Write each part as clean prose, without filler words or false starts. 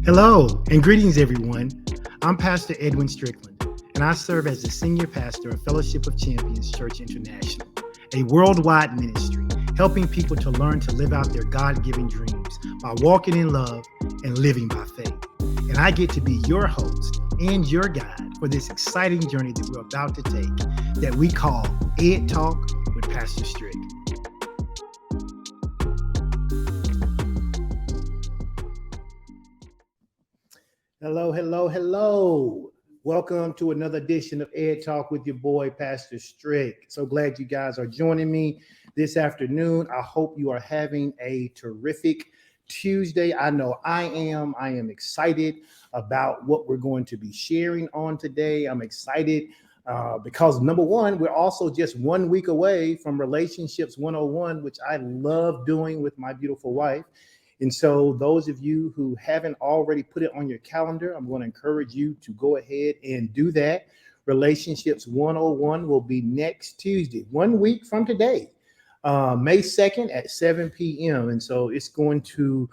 Hello and greetings, everyone. I'm Pastor Edwin Strickland, and I serve as the Senior Pastor of Fellowship of Champions Church International, a worldwide ministry helping people to learn to live out their God-given dreams by walking in love and living by faith. And I get to be your host and your guide for this exciting journey that we're about to take that we call Ed Talk with Pastor Strick. Hello. Welcome to another edition of Ed Talk with your boy, Pastor Strick. So glad you guys are joining me this afternoon. I hope you are having a terrific Tuesday. I know I am. I am excited about what we're going to be sharing on today. I'm excited because number one, we're also just 1 week away from Relationships 101, which I love doing with my beautiful wife. And so those of you who haven't already put it on your calendar, I'm going to encourage you to go ahead and do that. Relationships 101 will be next Tuesday, 1 week from today, May 2nd at 7 p.m. And so it's going to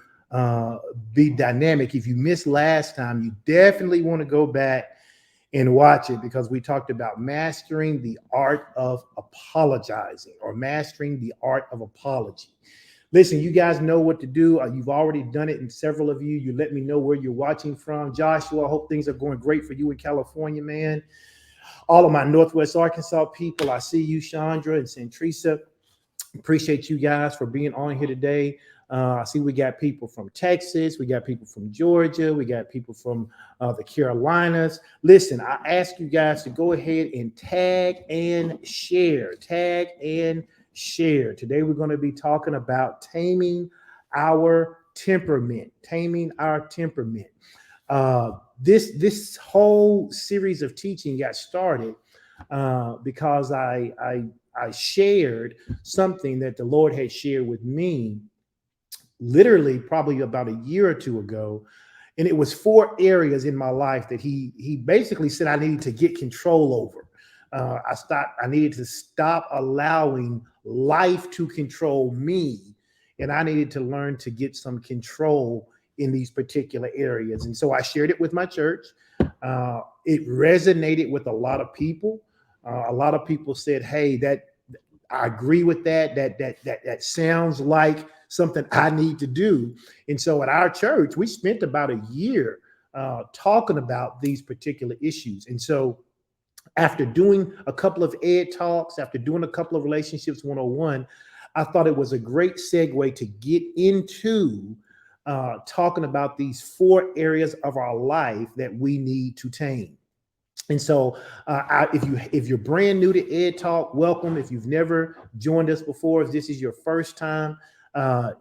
be dynamic. If you missed last time, you definitely want to go back and watch it because we talked about mastering the art of apologizing or mastering the art of apology. Listen, you guys know what to do. You've already done it, and several of you let me know where you're watching from. Joshua, I hope things are going great for you in California, man. All of my Northwest Arkansas people, I see you, Chandra and Centrisa. Appreciate you guys for being on here today. I see we got people from Texas. We got people from Georgia. We got people from the Carolinas. Listen, I ask you guys to go ahead and tag and share. Today we're going to be talking about taming our temperament. This whole series of teaching got started because I shared something that the Lord had shared with me literally probably about a year or two ago. And it was 4 areas in my life that he basically said I needed to get control over. I needed to stop allowing life to control me, and I needed to learn to get some control in these particular areas. And so I shared it with my church. It resonated with a lot of people. A lot of people said, "Hey, that I agree with that. That sounds like something I need to do." And so at our church, we spent about a year talking about these particular issues. And so after doing a couple of Ed Talks, after doing a couple of Relationships 101, I thought it was a great segue to get into talking about these 4 areas of our life that we need to tame. And so if you're brand new to Ed Talk, welcome. If you've never joined us before, if this is your first time,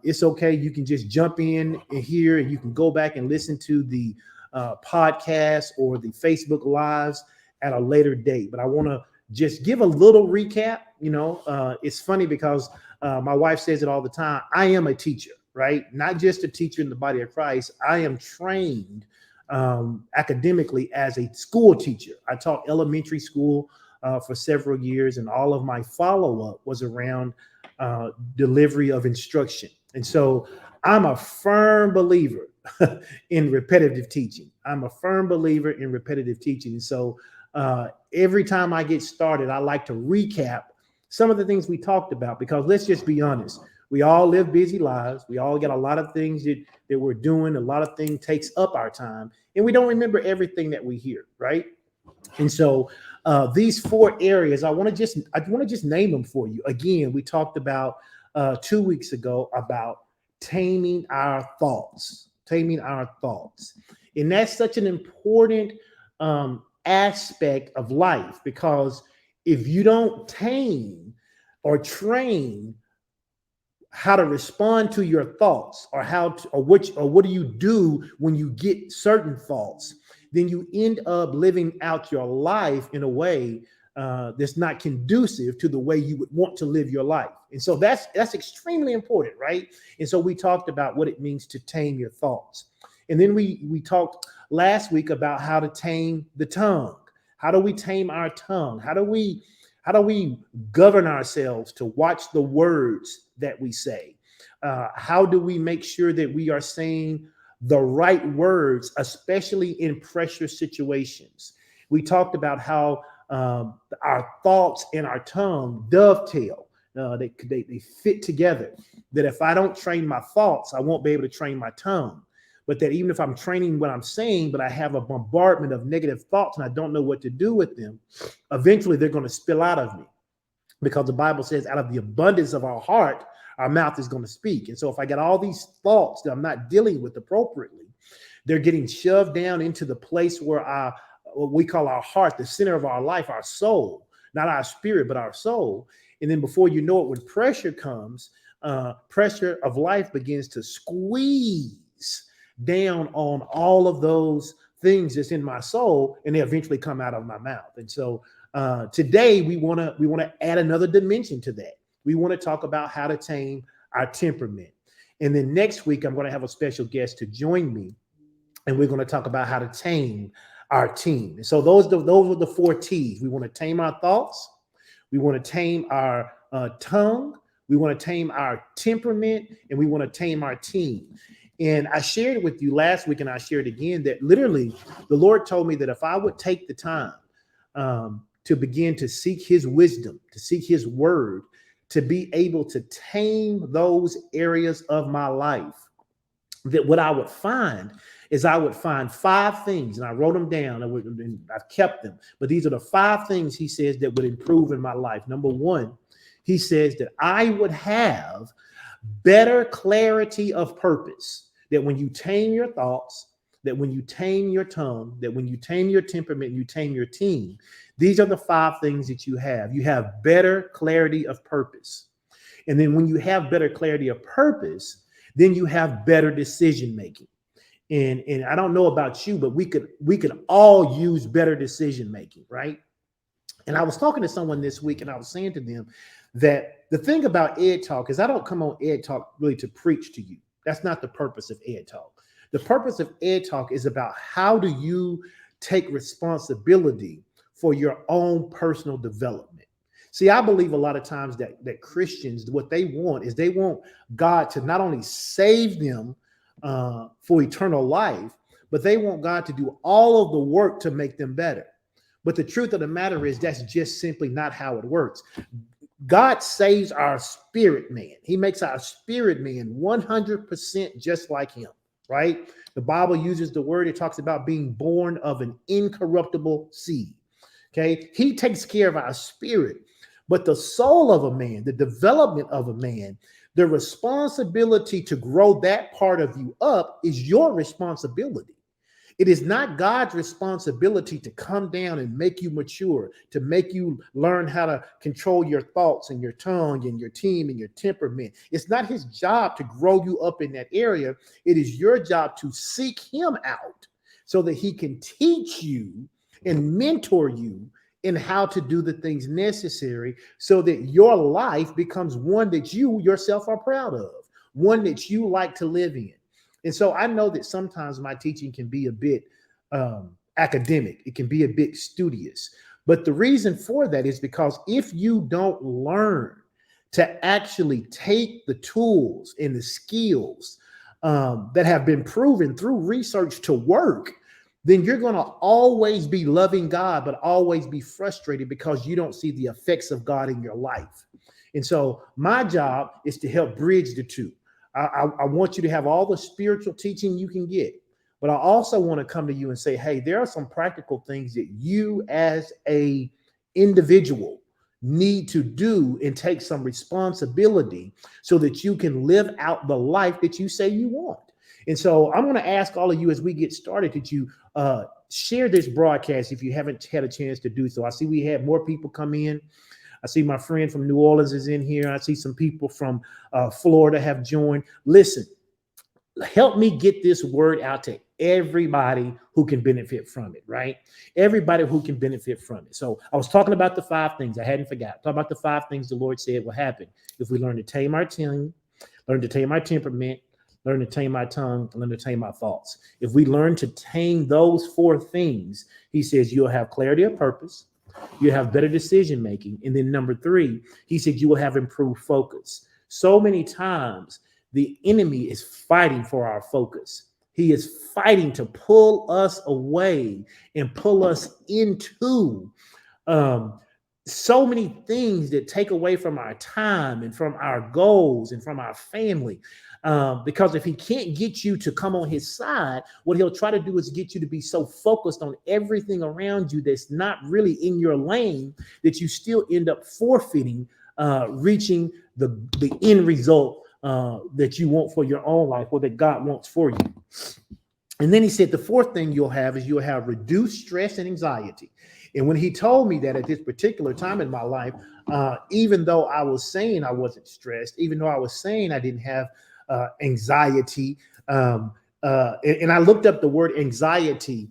it's okay. You can just jump in here and you can go back and listen to the podcast or the Facebook Lives at a later date. But I want to just give a little recap. It's funny because my wife says it all the time. I am a teacher, right? Not just a teacher in the body of Christ. I am trained academically as a school teacher. I taught elementary school for several years, and all of my follow-up was around delivery of instruction. And so I'm a firm believer in repetitive teaching. And so every time I get started, I like to recap some of the things we talked about, because let's just be honest. We all live busy lives. We all got a lot of things that we're doing. A lot of things takes up our time, and we don't remember everything that we hear, right? And so these 4 areas, I want to just name them for you. Again, we talked about 2 weeks ago about taming our thoughts. And that's such an important aspect of life, because if you don't tame or train how to respond to your thoughts, or what do you do when you get certain thoughts, then you end up living out your life in a way that's not conducive to the way you would want to live your life. And so that's extremely important, right? And so we talked about what it means to tame your thoughts. And then we talked last week about how to tame the tongue. How do we tame our tongue? How do we govern ourselves to watch the words that we say? How do we make sure that we are saying the right words, especially in pressure situations. We talked about how our thoughts and our tongue dovetail. They fit together. That if I don't train my thoughts, I won't be able to train my tongue. But that even if I'm training what I'm saying, but I have a bombardment of negative thoughts and I don't know what to do with them, eventually they're going to spill out of me, because the Bible says out of the abundance of our heart, our mouth is going to speak. And so if I got all these thoughts that I'm not dealing with appropriately, they're getting shoved down into the place where what we call our heart, the center of our life, our soul, not our spirit, but our soul. And then before you know it, when pressure comes, pressure of life begins to squeeze down on all of those things that's in my soul, and they eventually come out of my mouth. And so today we want to add another dimension to that. We want to talk about how to tame our temperament. And then next week, I'm going to have a special guest to join me, and we're going to talk about how to tame our team. And so those are the 4 T's. We want to tame our thoughts. We want to tame our tongue. We want to tame our temperament, and we want to tame our team. And I shared it with you last week, and I shared again that literally the Lord told me that if I would take the time to begin to seek his wisdom, to seek his word, to be able to tame those areas of my life, that what I would find is I would find 5 things, and I wrote them down, and I've kept them. But these are the 5 things he says that would improve in my life. Number 1, he says that I would have better clarity of purpose, that when you tame your thoughts, that when you tame your tongue, that when you tame your temperament, you tame your team. These are the 5 things that you have. You have better clarity of purpose. And then when you have better clarity of purpose, then you have better decision making. And I don't know about you, but we could all use better decision making, right? And I was talking to someone this week, and I was saying to them that the thing about Ed Talk is I don't come on Ed Talk really to preach to you. That's not the purpose of Ed Talk. The purpose of Ed Talk is about how do you take responsibility for your own personal development. See, I believe a lot of times that Christians, what they want is they want God to not only save them for eternal life, but they want God to do all of the work to make them better. But the truth of the matter is that's just simply not how it works. God saves our spirit man. He makes our spirit man 100% just like him, right? The Bible uses the word, it talks about being born of an incorruptible seed. Okay. He takes care of our spirit, but the soul of a man, the development of a man, the responsibility to grow that part of you up is your responsibility. It is not God's responsibility to come down and make you mature, to make you learn how to control your thoughts and your tongue and your team and your temperament. It's not his job to grow you up in that area. It is your job to seek him out so that he can teach you and mentor you in how to do the things necessary so that your life becomes one that you yourself are proud of, one that you like to live in. And so I know that sometimes my teaching can be a bit academic. It can be a bit studious. But the reason for that is because if you don't learn to actually take the tools and the skills that have been proven through research to work, then you're going to always be loving God, but always be frustrated because you don't see the effects of God in your life. And so my job is to help bridge the two. I want you to have all the spiritual teaching you can get, but I also want to come to you and say, hey, there are some practical things that you as a individual need to do and take some responsibility so that you can live out the life that you say you want. And so I'm going to ask all of you as we get started that you share this broadcast if you haven't had a chance to do so. I see we had more people come in. I see my friend from New Orleans is in here. I see some people from Florida have joined. Listen, help me get this word out to everybody who can benefit from it, right? Everybody who can benefit from it. So I was talking about the 5 things. I hadn't forgot. Talk about the 5 things the Lord said will happen if we learn to tame our tongue, learn to tame our temperament, learn to tame my tongue, and learn to tame my thoughts. If we learn to tame those 4 things, he says you'll have clarity of purpose. You have better decision making. And then number 3, he said you will have improved focus. So many times the enemy is fighting for our focus. He is fighting to pull us away and pull us into um, so many things that take away from our time and from our goals and from our family. Because if he can't get you to come on his side, what he'll try to do is get you to be so focused on everything around you that's not really in your lane that you still end up forfeiting reaching the end result that you want for your own life or that God wants for you. And then he said the fourth thing you'll have is you'll have reduced stress and anxiety. And when he told me that at this particular time in my life, even though I was saying I wasn't stressed, even though I was saying I didn't have anxiety, and I looked up the word anxiety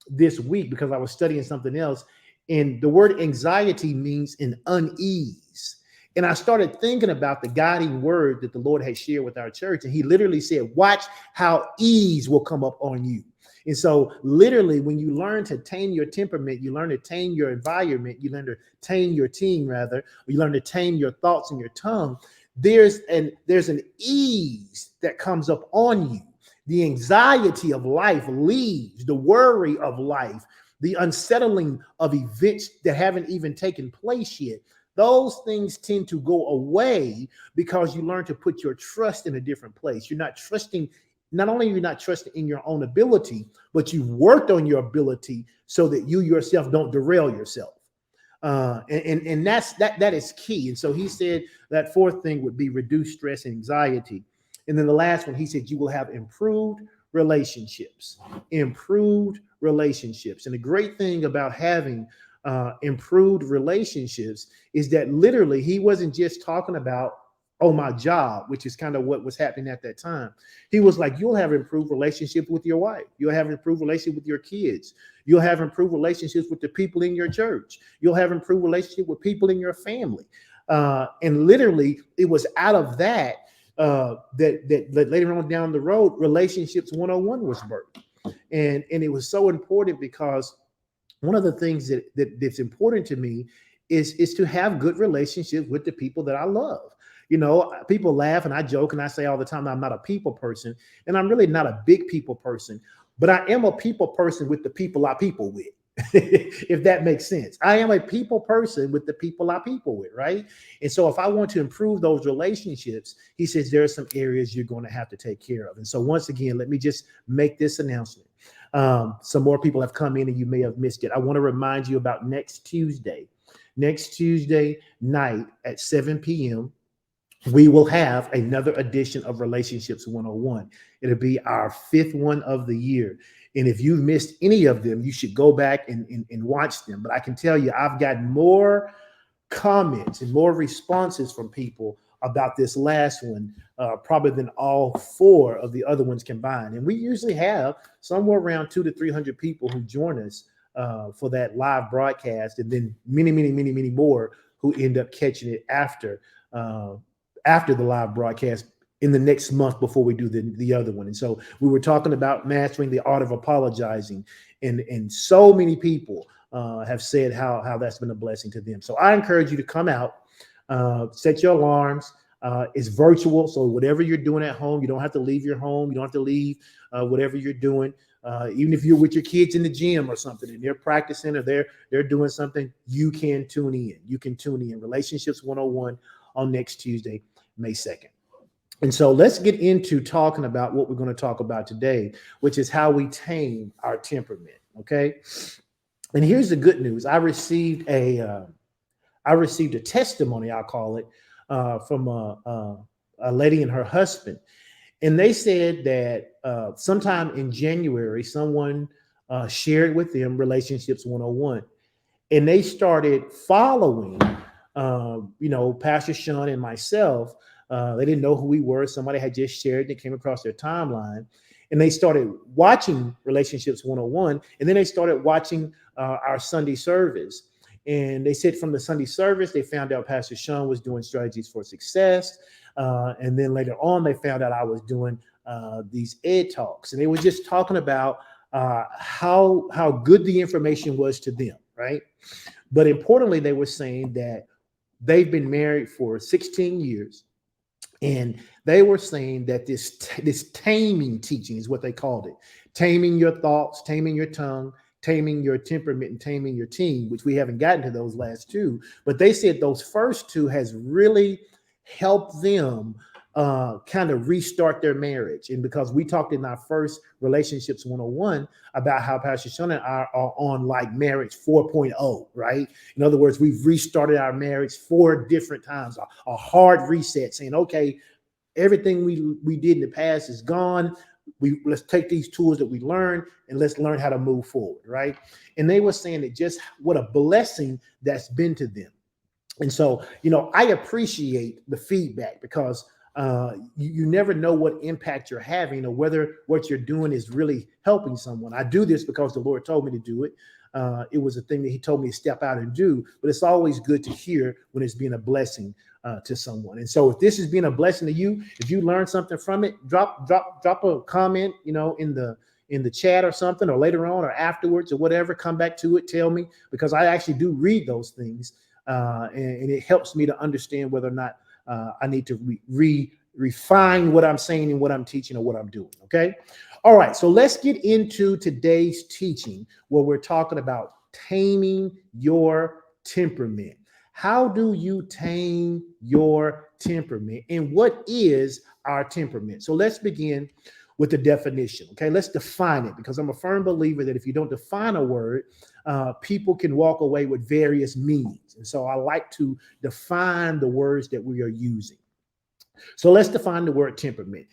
this week because I was studying something else. And the word anxiety means an unease. And I started thinking about the guiding word that the Lord had shared with our church. And he literally said, watch how ease will come up on you. And so literally, when you learn to tame your temperament, you learn to tame your environment, you learn to tame your team, rather, you learn to tame your thoughts and your tongue, there's an ease that comes up on you. The anxiety of life leaves, the worry of life, the unsettling of events that haven't even taken place yet. Those things tend to go away because you learn to put your trust in a different place. You're not trusting, not only are you not trusting in your own ability, but you've worked on your ability so that you yourself don't derail yourself. And that is key. And so he said that fourth thing would be reduced stress and anxiety. And then the last one, he said, you will have improved relationships, improved relationships. And the great thing about having improved relationships is that literally he wasn't just talking about, oh, my job, which is kind of what was happening at that time. He was like, you'll have improved relationships with your wife. You'll have improved relationship with your kids. You'll have improved relationships with the people in your church. You'll have improved relationship with people in your family. And literally, it was out of that that later on down the road, Relationships 101 was birthed. And it was so important because one of the things that's important to me is to have good relationships with the people that I love. You know, people laugh and I joke and I say all the time, I'm not a people person, and I'm really not a big people person, but I am a people person with the people I people with. If that makes sense. I am a people person with the people I people with, right? And so if I want to improve those relationships, he says there are some areas you're going to have to take care of. And so once again, let me just make this announcement. Some more people have come in and you may have missed it. I want to remind you about next Tuesday night at 7 p.m. we will have another edition of Relationships 101. It'll be our fifth one of the year. And if you've missed any of them, you should go back and watch them. But I can tell you, I've got more comments and more responses from people about this last one, probably than all four of the other ones combined. And we usually have somewhere around 200 to 300 people who join us for that live broadcast, and then many, many, many, many more who end up catching it after the live broadcast in the next month before we do the other one. And so we were talking about mastering the art of apologizing, and so many people have said how that's been a blessing to them. So I encourage you to come out, set your alarms. It's virtual, so whatever you're doing at home, you don't have to leave your home. You don't have to leave whatever you're doing. Even if you're with your kids in the gym or something and they're practicing or they're doing something, you can tune in. You can tune in. Relationships 101 on next Tuesday, May 2nd. And so let's get into talking about what we're going to talk about today, which is how we tame our temperament. Okay. And here's the good news. I received a testimony, I'll call it, from a lady and her husband. And they said that sometime in January, someone shared with them Relationships 101. And they started following, Pastor Sean and myself. They didn't know who we were. Somebody had just shared it. It came across their timeline. And they started watching Relationships 101. And then they started watching our Sunday service. And they said from the Sunday service, they found out Pastor Sean was doing strategies for success. And then later on, they found out I was doing these ed talks. And they were just talking about how good the information was to them, right? But importantly, they were saying that they've been married for 16 years. And they were saying that this taming teaching is what they called it. Taming your thoughts, taming your tongue, taming your temperament, and taming your team, which we haven't gotten to those last two. But they said those first two has really helped them kind of restart their marriage. And because we talked in our first Relationships 101 about how Pastor Sean and I are on like marriage 4.0, right? In other words, we've restarted our marriage 4 different times, a hard reset, saying, okay, everything we did in the past is gone. Let's take these tools that we learned and let's learn how to move forward, right? And they were saying that just what a blessing that's been to them. And so, I appreciate the feedback because you never know what impact you're having or whether what you're doing is really helping someone. I do this because the Lord told me to do it. It was a thing that he told me to step out and do, but it's always good to hear when it's being a blessing to someone. And so if this has been a blessing to you, if you learn something from it, drop a comment, in the chat or something, or later on or afterwards or whatever, come back to it, tell me, because I actually do read those things. And it helps me to understand whether or not I need to refine what I'm saying and what I'm teaching or what I'm doing. Okay. All right. So let's get into today's teaching where we're talking about taming your temperament. How do you tame your temperament? And what is our temperament? So let's begin with the definition. Okay, let's define it, because I'm a firm believer that if you don't define a word, people can walk away with various meanings. And so I like to define the words that we are using. So let's define the word temperament.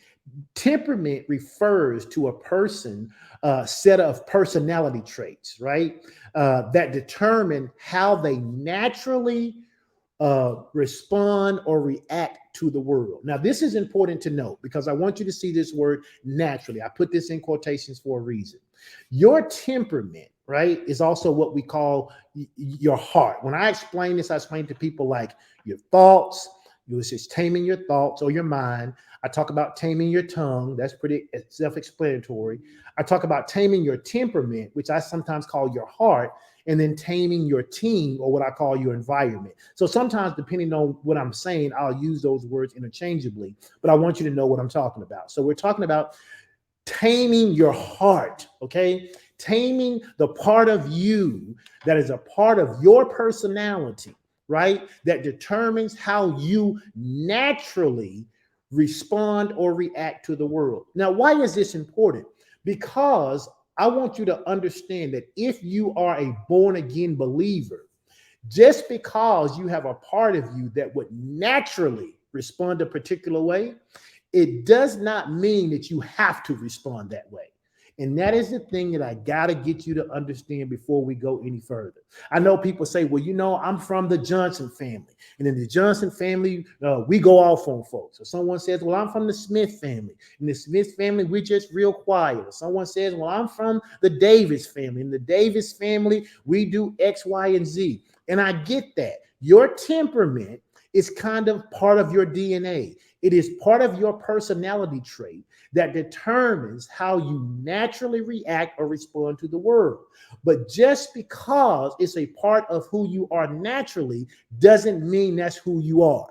Temperament refers to a person, set of personality traits, right? That determine how they naturally respond or react to the world. Now, this is important to note because I want you to see this word naturally. I put this in quotations for a reason. Your temperament, right, is also what we call your heart. When I explain this, I explain to people like your thoughts. It's just taming your thoughts or your mind. I talk about taming your tongue. That's pretty self-explanatory. I talk about taming your temperament, which I sometimes call your heart, and then taming your team, or what I call your environment. So sometimes, depending on what I'm saying, I'll use those words interchangeably, but I want you to know what I'm talking about. So we're talking about taming your heart, okay? Taming the part of you that is a part of your personality, right? That determines how you naturally respond or react to the world. Now, why is this important? Because I want you to understand that if you are a born again believer, just because you have a part of you that would naturally respond a particular way, it does not mean that you have to respond that way. And that is the thing that I got to get you to understand before we go any further. I know people say, well, I'm from the Johnson family. And in the Johnson family, we go off on folks. Or someone says, well, I'm from the Smith family. In the Smith family, we're just real quiet. Or someone says, well, I'm from the Davis family. In the Davis family, we do X, Y, and Z. And I get that. Your temperament is kind of part of your DNA. It is part of your personality trait that determines how you naturally react or respond to the world. But just because it's a part of who you are naturally doesn't mean that's who you are.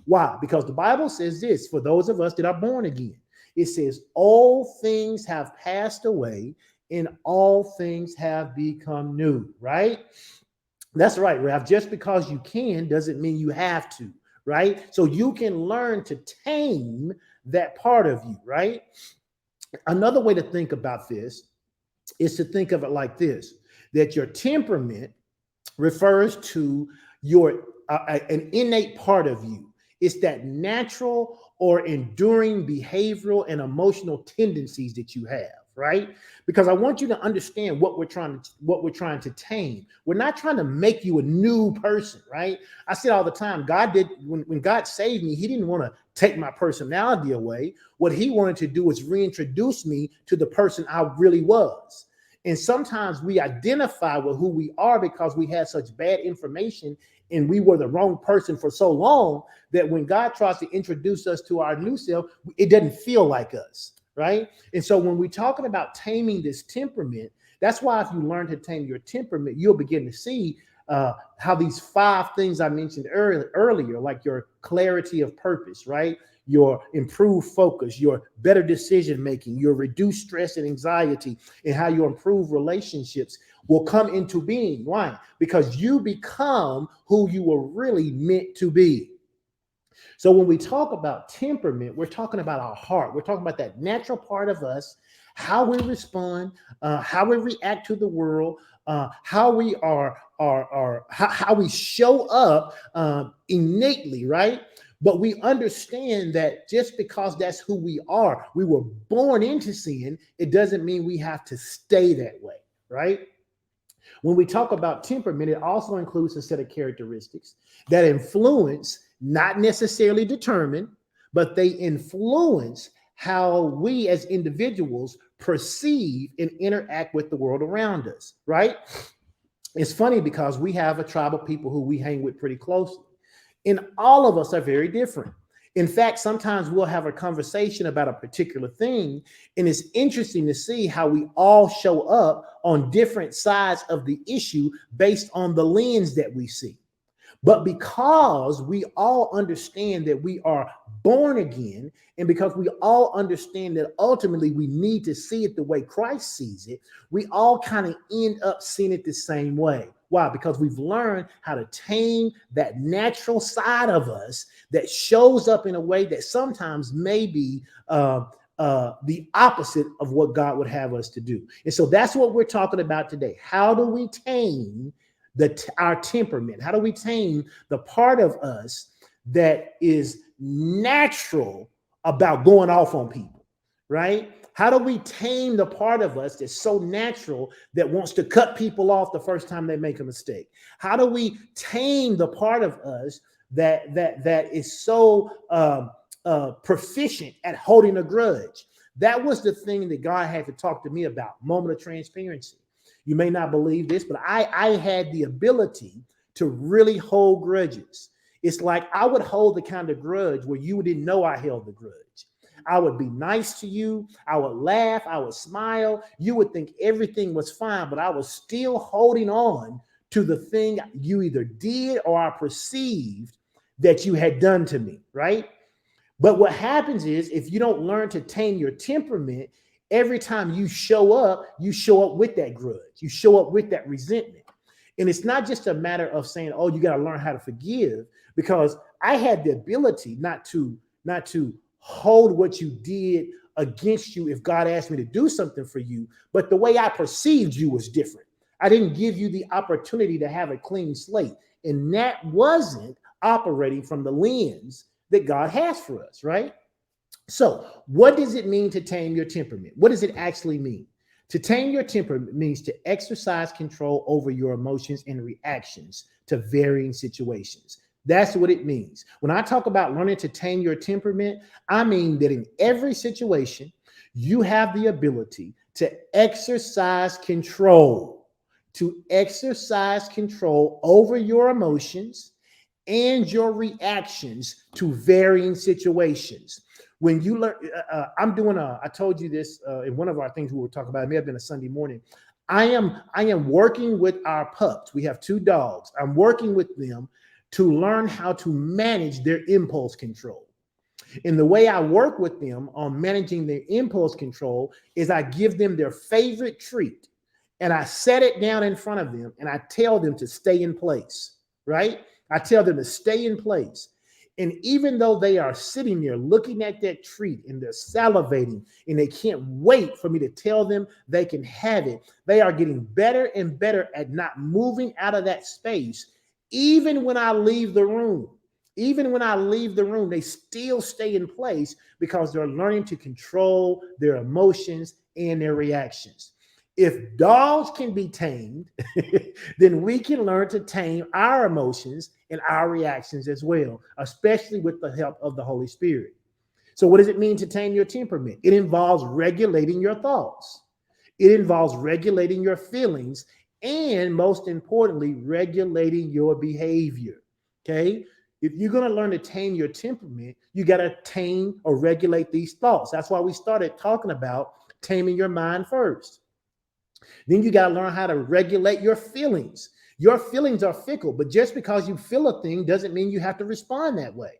Why? Because the Bible says this, for those of us that are born again, it says, all things have passed away and all things have become new, right? That's right, Ralph. Just because you can doesn't mean you have to, right? So you can learn to tame that part of you, right? Another way to think about this is to think of it like this, that your temperament refers to your an innate part of you. It's that natural or enduring behavioral and emotional tendencies that you have, right? Because I want you to understand what we're trying to tame. We're not trying to make you a new person, right? I say all the time, God did when God saved me, he didn't want to take my personality away. What he wanted to do was reintroduce me to the person I really was. And sometimes we identify with who we are because we had such bad information and we were the wrong person for so long that when God tries to introduce us to our new self, it doesn't feel like us, right? And so when we're talking about taming this temperament, that's why if you learn to tame your temperament, you'll begin to see how these 5 things I mentioned earlier, like your clarity of purpose, right? Your improved focus, your better decision making, your reduced stress and anxiety, and how you improve relationships will come into being. Why? Because you become who you were really meant to be. So when we talk about temperament, we're talking about our heart. We're talking about that natural part of us, how we respond, how we react to the world, how we how we show up innately, right? But we understand that just because that's who we were born into sin, it doesn't mean we have to stay that way, right? When we talk about temperament, it also includes a set of characteristics that influence, not necessarily determine, but they influence how we as individuals perceive and interact with the world around us, right? It's funny because we have a tribe of people who we hang with pretty closely, and all of us are very different. In fact, sometimes we'll have a conversation about a particular thing, and it's interesting to see how we all show up on different sides of the issue based on the lens that we see. But because we all understand that we are born again, and because we all understand that ultimately we need to see it the way Christ sees it, we all kind of end up seeing it the same way. Why? Because we've learned how to tame that natural side of us that shows up in a way that sometimes may be the opposite of what God would have us to do. And so that's what we're talking about today. How do we tame our temperament? How do we tame the part of us that is natural about going off on people, right? How do we tame the part of us that's so natural that wants to cut people off the first time they make a mistake? How do we tame the part of us that is so proficient at holding a grudge? That was the thing that God had to talk to me about. Moment of transparency. You may not believe this, but I had the ability to really hold grudges. It's like I would hold the kind of grudge where you didn't know I held the grudge. I would be nice to you. I would laugh. I would smile. You would think everything was fine, but I was still holding on to the thing you either did or I perceived that you had done to me, right? But what happens is if you don't learn to tame your temperament, every time you show up with that grudge. You show up with that resentment. And it's not just a matter of saying, oh, you got to learn how to forgive, because I had the ability not to hold what you did against you if God asked me to do something for you, but the way I perceived you was different. I didn't give you the opportunity to have a clean slate. And that wasn't operating from the lens that God has for us, right? So, what does it mean to tame your temperament? What does it actually mean? To tame your temperament means to exercise control over your emotions and reactions to varying situations. That's what it means. When I talk about learning to tame your temperament, I mean that in every situation, you have the ability to exercise control, over your emotions and your reactions to varying situations. When you learn, I told you this in one of our things we were talking about, it may have been a Sunday morning. I am working with our pups. We have 2 dogs. I'm working with them to learn how to manage their impulse control. And the way I work with them on managing their impulse control is I give them their favorite treat and I set it down in front of them and I tell them to stay in place, right? I tell them to stay in place. And even though they are sitting there looking at that treat and they're salivating and they can't wait for me to tell them they can have it, they are getting better and better at not moving out of that space. Even when I leave the room, they still stay in place because they're learning to control their emotions and their reactions. If dogs can be tamed, then we can learn to tame our emotions and our reactions as well, especially with the help of the Holy Spirit. So what does it mean to tame your temperament? It involves regulating your thoughts. It involves regulating your feelings and, most importantly, regulating your behavior. Okay? If you're going to learn to tame your temperament, you got to tame or regulate these thoughts. That's why we started talking about taming your mind first. Then you got to learn how to regulate your feelings. Your feelings are fickle, but just because you feel a thing doesn't mean you have to respond that way,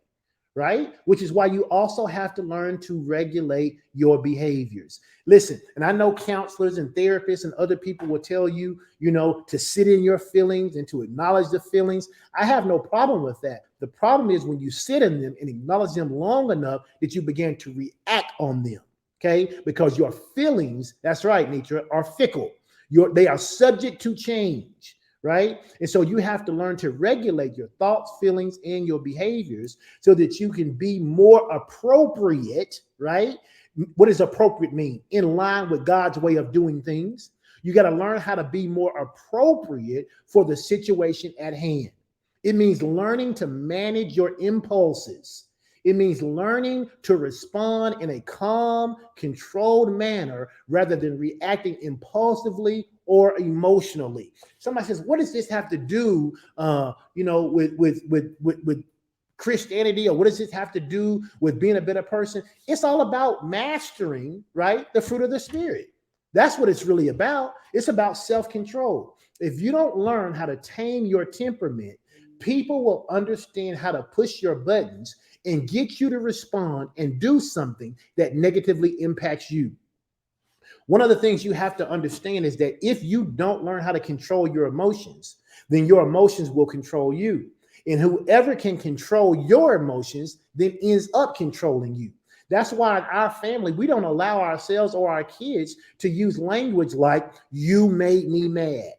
right? Which is why you also have to learn to regulate your behaviors. Listen, and I know counselors and therapists and other people will tell you, to sit in your feelings and to acknowledge the feelings. I have no problem with that. The problem is when you sit in them and acknowledge them long enough that you begin to react on them, okay? Because your feelings, that's right, nature, are fickle. They are subject to change. Right? And so you have to learn to regulate your thoughts, feelings, and your behaviors so that you can be more appropriate, right? What does appropriate mean? In line with God's way of doing things. You got to learn how to be more appropriate for the situation at hand. It means learning to manage your impulses. It means learning to respond in a calm, controlled manner rather than reacting impulsively or emotionally. Somebody says, "What does this have to do, with Christianity, or what does this have to do with being a better person?" It's all about mastering, right, the fruit of the Spirit. That's what it's really about. It's about self-control. If you don't learn how to tame your temperament, people will understand how to push your buttons and get you to respond and do something that negatively impacts you. One of the things you have to understand is that if you don't learn how to control your emotions, then your emotions will control you. And whoever can control your emotions then ends up controlling you. That's why in our family, we don't allow ourselves or our kids to use language like, "You made me mad."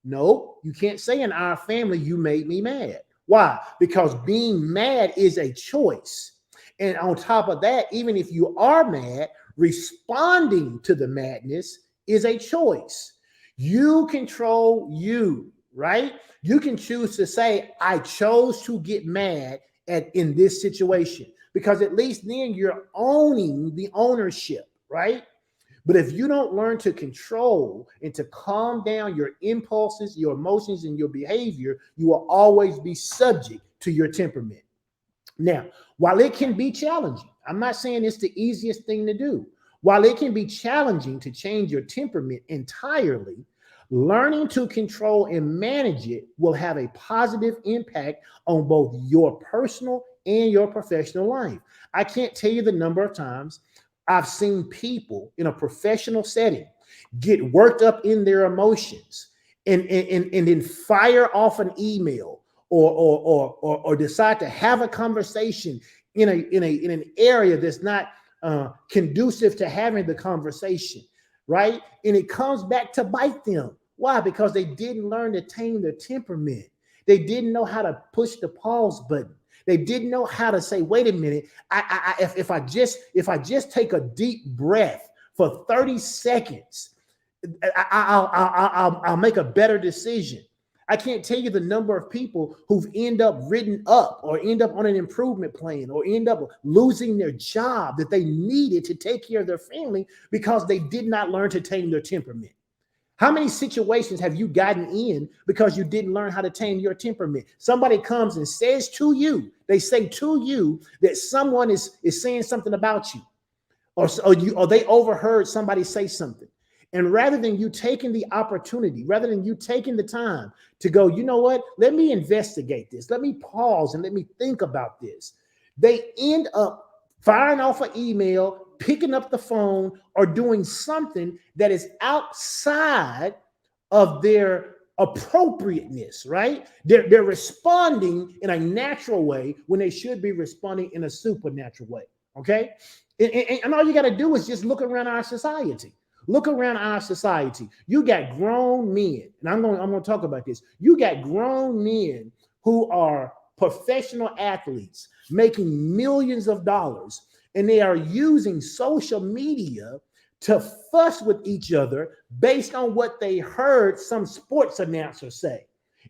No, you can't say in our family, "You made me mad." Why? Because being mad is a choice. And on top of that, even if you are mad, responding to the madness is a choice. You control you, right? You can choose to say, "I chose to get mad in this situation," because at least then you're owning the ownership, right? But if you don't learn to control and to calm down your impulses, your emotions, and your behavior, you will always be subject to your temperament. Now, while it can be challenging, I'm not saying it's the easiest thing to do. While it can be challenging to change your temperament entirely, learning to control and manage it will have a positive impact on both your personal and your professional life. I can't tell you the number of times I've seen people in a professional setting get worked up in their emotions and then fire off an email or decide to have a conversation in an area that's not conducive to having the conversation, right? And it comes back to bite them. Why? Because they didn't learn to tame their temperament. They didn't know how to push the pause button. They didn't know how to say, "Wait a minute, if I just take a deep breath for 30 seconds, I'll make a better decision." I can't tell you the number of people who've end up written up or end up on an improvement plan or end up losing their job that they needed to take care of their family because they did not learn to tame their temperament. How many situations have you gotten in because you didn't learn how to tame your temperament? Somebody comes and says to you, they say to you that someone is saying something about you, or they overheard somebody say something. And rather than you taking the opportunity, rather than you taking the time to go, "You know what? Let me investigate this. Let me pause and let me think about this," they end up firing off an email, picking up the phone, or doing something that is outside of their appropriateness, right? They're responding in a natural way when they should be responding in a supernatural way, okay? And all you got to do is just look around our society. Look around our society. You got grown men, and I'm going to talk about this. You got grown men who are professional athletes making millions of dollars, and they are using social media to fuss with each other based on what they heard some sports announcer say.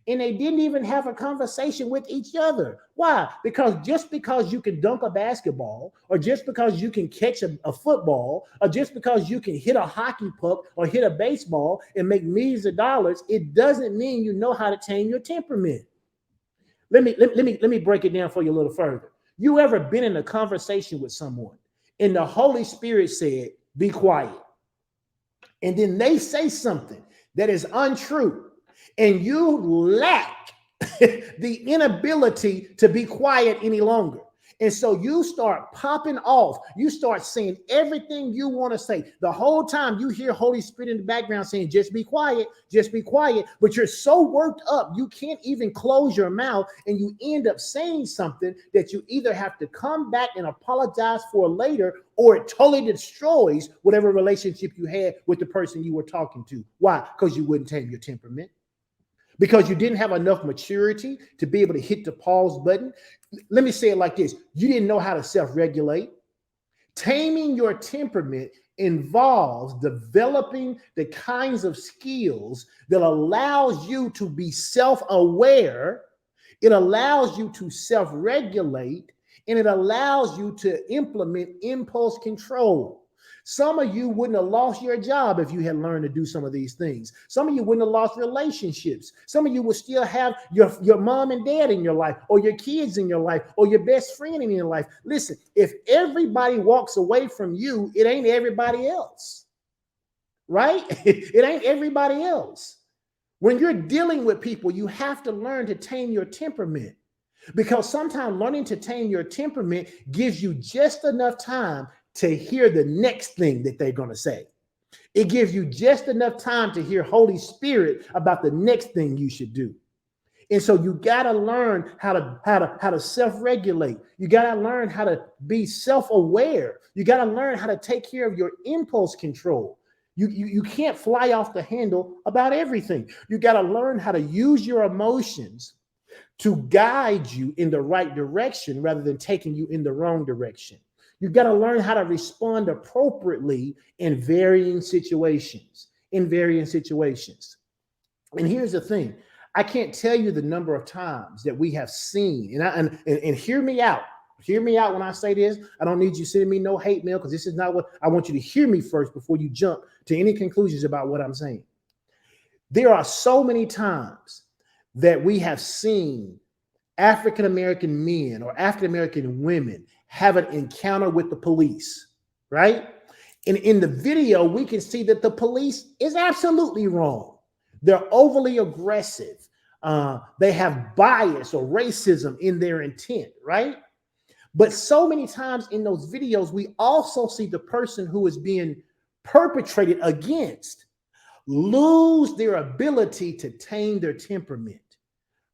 And they didn't even have a conversation with each other. Why? Because just because you can dunk a basketball, or just because you can catch a football, or just because you can hit a hockey puck or hit a baseball and make millions of dollars, it doesn't mean you know how to tame your temperament. Let me break it down for you a little further. You ever been in a conversation with someone and the Holy Spirit said, "Be quiet," and then they say something that is untrue, and you lack the inability to be quiet any longer. And so you start popping off. You start saying everything you want to say. The whole time you hear Holy Spirit in the background saying, just be quiet, just be quiet. But you're so worked up, you can't even close your mouth. And you end up saying something that you either have to come back and apologize for later, or it totally destroys whatever relationship you had with the person you were talking to. Why? Because you wouldn't tame your temperament. Because you didn't have enough maturity to be able to hit the pause button. Let me say it like this. You didn't know how to self-regulate. Taming your temperament involves developing the kinds of skills that allows you to be self-aware. It allows you to self-regulate, and it allows you to implement impulse control. Some of you wouldn't have lost your job if you had learned to do some of these things. Some of you wouldn't have lost relationships. Some of you would still have your mom and dad in your life, or your kids in your life, or your best friend in your life. Listen, if everybody walks away from you, it ain't everybody else, right? It ain't everybody else. When you're dealing with people, you have to learn to tame your temperament. Because sometimes learning to tame your temperament gives you just enough time to hear the next thing that they're going to say. It gives you just enough time to hear Holy Spirit about the next thing you should do. And so you got to learn how to self-regulate. You got to learn how to be self-aware. You got to learn how to take care of your impulse control. You can't fly off the handle about everything. You got to learn how to use your emotions to guide you in the right direction rather than taking you in the wrong direction. You got to learn how to respond appropriately in varying situations. And here's the thing. I can't tell you the number of times that we have seen, and hear me out. Hear me out when I say this. I don't need you sending me no hate mail, because this is not what I want you to hear me first before you jump to any conclusions about what I'm saying. There are so many times that we have seen African-American men or African-American women have an encounter with the police, right? And in the video, we can see that the police is absolutely wrong. They're overly aggressive. They have bias or racism in their intent, right? But so many times in those videos, we also see the person who is being perpetrated against lose their ability to tame their temperament,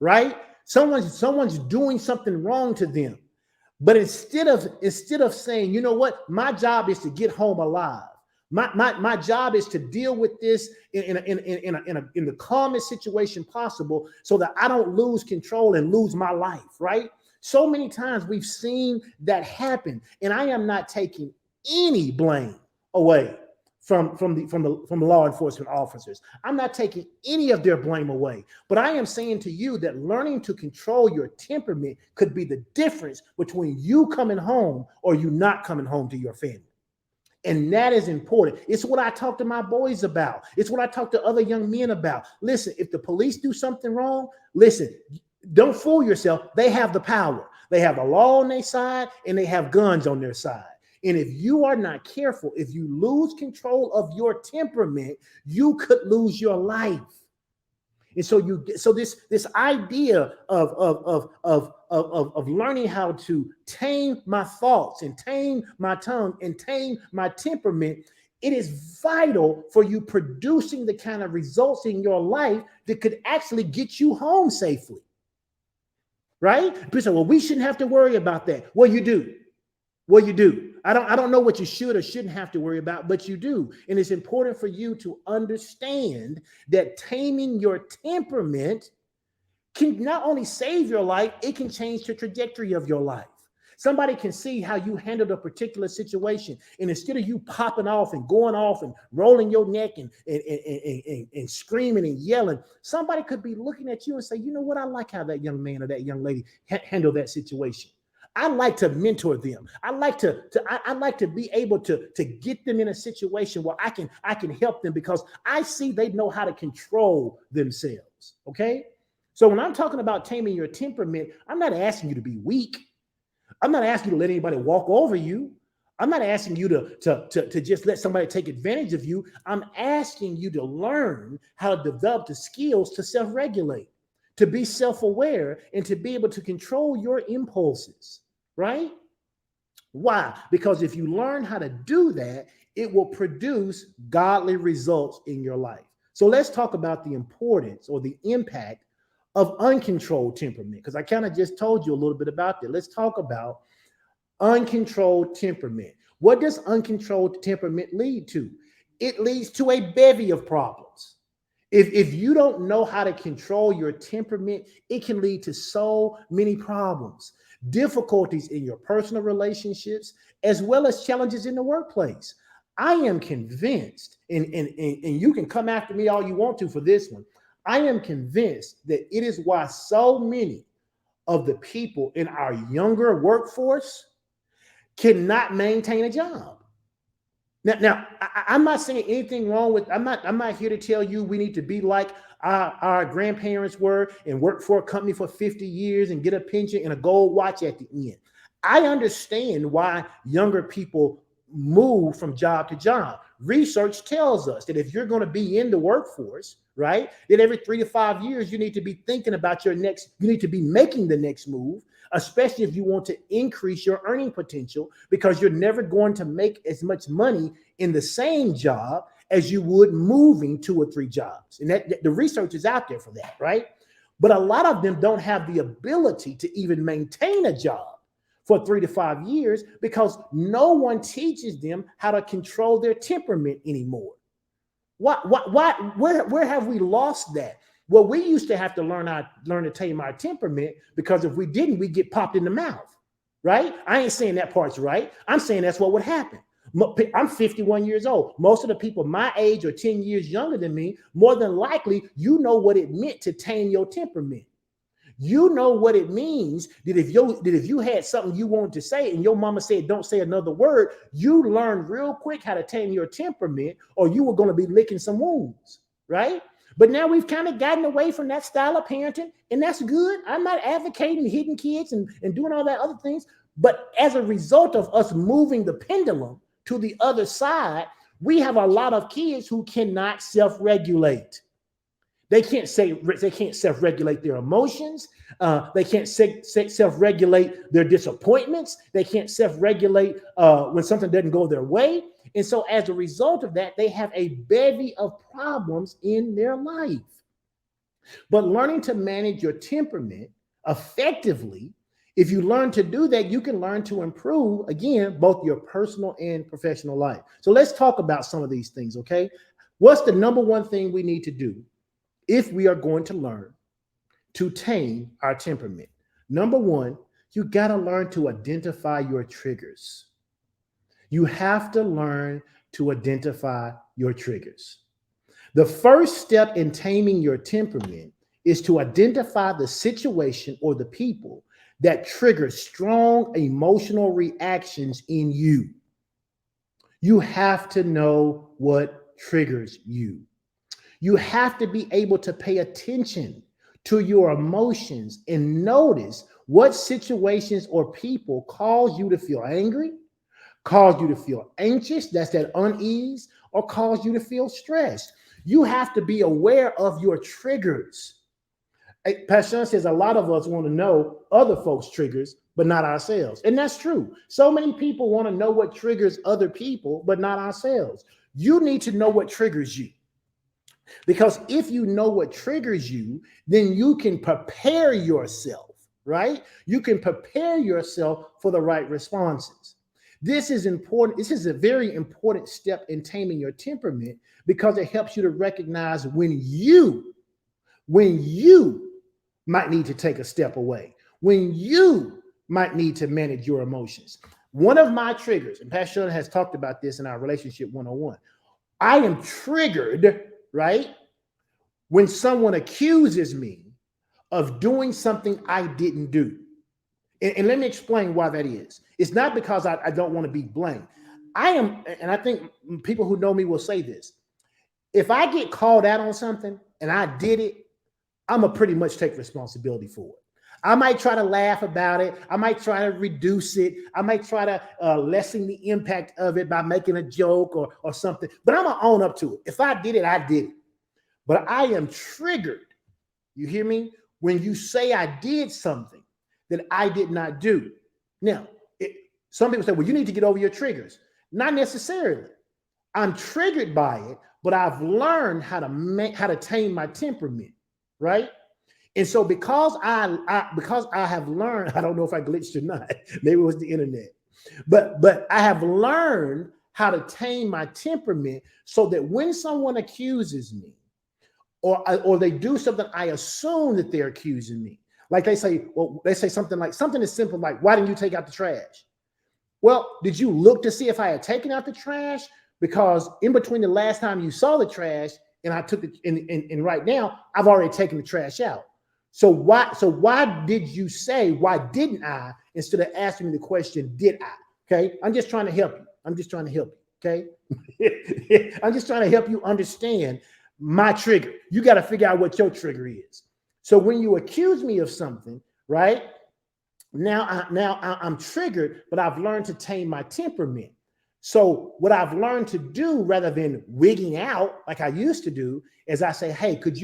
right? Someone's doing something wrong to them. But instead of saying, you know what, my job is to get home alive. My job is to deal with this in the calmest situation possible so that I don't lose control and lose my life, right? So many times we've seen that happen, and I am not taking any blame away from law enforcement officers. I'm not taking any of their blame away, but I am saying to you that learning to control your temperament could be the difference between you coming home or you not coming home to your family. And that is important. It's what I talk to my boys about. It's what I talk to other young men about. Listen, if the police do something wrong, listen, don't fool yourself. They have the power. They have the law on their side, and they have guns on their side. And if you are not careful, if you lose control of your temperament, you could lose your life. And so this idea of learning how to tame my thoughts and tame my tongue and tame my temperament, it is vital for you producing the kind of results in your life that could actually get you home safely. Right? People say, well, we shouldn't have to worry about that. Well, you do. Well, you do. I don't know what you should or shouldn't have to worry about, but you do. And it's important for you to understand that taming your temperament can not only save your life, it can change the trajectory of your life. Somebody can see how you handled a particular situation, and instead of you popping off and going off and rolling your neck and screaming and yelling, somebody could be looking at you and say, you know what, I like how that young man or that young lady handled that situation. I like to mentor them. I like to be able to get them in a situation where I can help them because I see they know how to control themselves. Okay. So when I'm talking about taming your temperament, I'm not asking you to be weak. I'm not asking you to let anybody walk over you. I'm not asking you to just let somebody take advantage of you. I'm asking you to learn how to develop the skills to self-regulate, to be self-aware, and to be able to control your impulses, right? Why? Because if you learn how to do that, it will produce godly results in your life. So let's talk about the importance or the impact of uncontrolled temperament, because I kind of just told you a little bit about that. Let's talk about uncontrolled temperament. What does uncontrolled temperament lead to? It leads to a bevy of problems. If you don't know how to control your temperament, it can lead to so many problems, difficulties in your personal relationships, as well as challenges in the workplace. I am convinced, and you can come after me all you want to for this one. I am convinced that it is why so many of the people in our younger workforce cannot maintain a job. Now, I'm not saying anything wrong with. I'm not here to tell you we need to be like our grandparents were and work for a company for 50 years and get a pension and a gold watch at the end. I understand why younger people move from job to job. Research tells us that if you're going to be in the workforce, right, then every 3 to 5 years you need to be thinking about your next. You need to be making the next move, especially if you want to increase your earning potential, because you're never going to make as much money in the same job as you would moving 2 or 3 jobs. And that the research is out there for that, right? But a lot of them don't have the ability to even maintain a job for 3 to 5 years because no one teaches them how to control their temperament anymore. Where have we lost that? Well, we used to have to learn to tame our temperament, because if we didn't, we get popped in the mouth, right? I ain't saying that part's right. I'm saying that's what would happen. I'm 51 years old. Most of the people my age or 10 years younger than me, more than likely, you know what it meant to tame your temperament. You know what it means that if you had something you wanted to say and your mama said, don't say another word, you learned real quick how to tame your temperament, or you were going to be licking some wounds, right? But now we've kind of gotten away from that style of parenting, and that's good. I'm not advocating hitting kids and doing all that other things. But as a result of us moving the pendulum to the other side, we have a lot of kids who cannot self-regulate. They can't self-regulate their emotions. They can't self-regulate their disappointments. They can't self-regulate when something doesn't go their way. And so as a result of that, they have a bevy of problems in their life. But learning to manage your temperament effectively, if you learn to do that, you can learn to improve, again, both your personal and professional life. So let's talk about some of these things, okay? What's the number one thing we need to do if we are going to learn to tame our temperament? Number one, you got to learn to identify your triggers. You have to learn to identify your triggers. The first step in taming your temperament is to identify the situation or the people that trigger strong emotional reactions in you. You have to know what triggers you. You have to be able to pay attention to your emotions and notice what situations or people cause you to feel angry, cause you to feel anxious, that's that unease, or cause you to feel stressed. You have to be aware of your triggers. Pastor says a lot of us want to know other folks' triggers, but not ourselves. And that's true. So many people want to know what triggers other people, but not ourselves. You need to know what triggers you. Because if you know what triggers you, then you can prepare yourself, right? You can prepare yourself for the right responses. This is important. This is a very important step in taming your temperament, because it helps you to recognize when you might need to take a step away, when you might need to manage your emotions. One of my triggers, and Pastor Strick has talked about this in our Relationship 101, I am triggered, right, when someone accuses me of doing something I didn't do. And let me explain why that is. It's not because I don't want to be blamed. I am, and I think people who know me will say this, if I get called out on something and I did it, I'm going to pretty much take responsibility for it. I might try to laugh about it. I might try to reduce it. I might try to lessen the impact of it by making a joke or something. But I'm going to own up to it. If I did it, I did it. But I am triggered. You hear me? When you say I did something that I did not do. Now, some people say, well, you need to get over your triggers. Not necessarily. I'm triggered by it, but I've learned how to tame my temperament, right? And so because I have learned, I don't know if I glitched or not. Maybe it was the internet, but I have learned how to tame my temperament so that when someone accuses me or they do something, I assume that they're accusing me. Like they say something as simple like, "Why didn't you take out the trash?" Well, did you look to see if I had taken out the trash? Because in between the last time you saw the trash and I took it, and right now I've already taken the trash out. So why did you say, why didn't I, instead of asking me the question, did I? Okay. I'm just trying to help you. Okay. I'm just trying to help you understand my trigger. You got to figure out what your trigger is. So when you accuse me of something, right? Now I'm triggered, but I've learned to tame my temperament. So what I've learned to do, rather than wigging out like I used to do, is I say, "Hey, would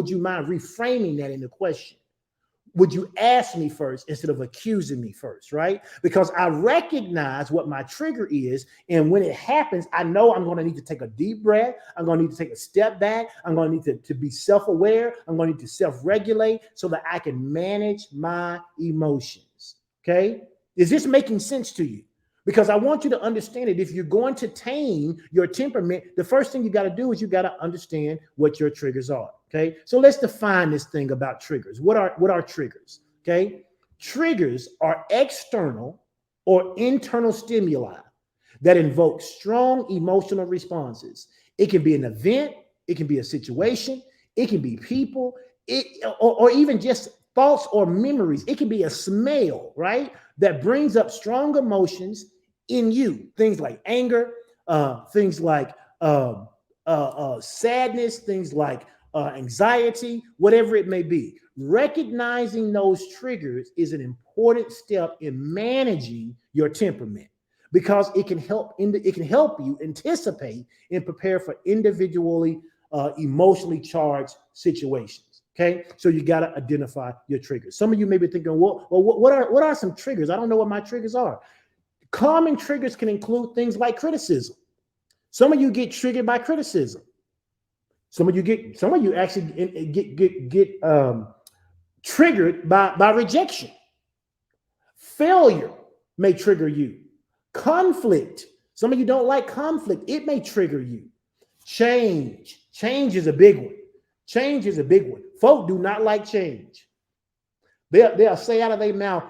you mind reframing that in the question? Would you ask me first instead of accusing me first?" Right? Because I recognize what my trigger is. And when it happens, I know I'm going to need to take a deep breath. I'm going to need to take a step back. I'm going to need to be self-aware. I'm going to need to self-regulate so that I can manage my emotions. Okay? Is this making sense to you? Because I want you to understand it. If you're going to tame your temperament, the first thing you got to do is you got to understand what your triggers are. Okay. So let's define this thing about triggers. What are triggers? Okay. Triggers are external or internal stimuli that invoke strong emotional responses. It can be an event, it can be a situation, it can be people, or even just thoughts or memories. It can be a smell, right? That brings up strong emotions in you. Things like anger, things like sadness, things like anxiety, whatever it may be. Recognizing those triggers is an important step in managing your temperament because it can help you anticipate and prepare for individually emotionally charged situations. Okay, so you got to identify your triggers. Some of you may be thinking, well, what are some triggers? I don't know what my triggers are. Common triggers can include things like criticism. Some of you get triggered by criticism. Some of you actually get triggered by rejection. Failure may trigger you. Conflict. Some of you don't like conflict. It may trigger you. Change is a big one. Change is a big one. Folk do not like change. They'll say out of their mouth,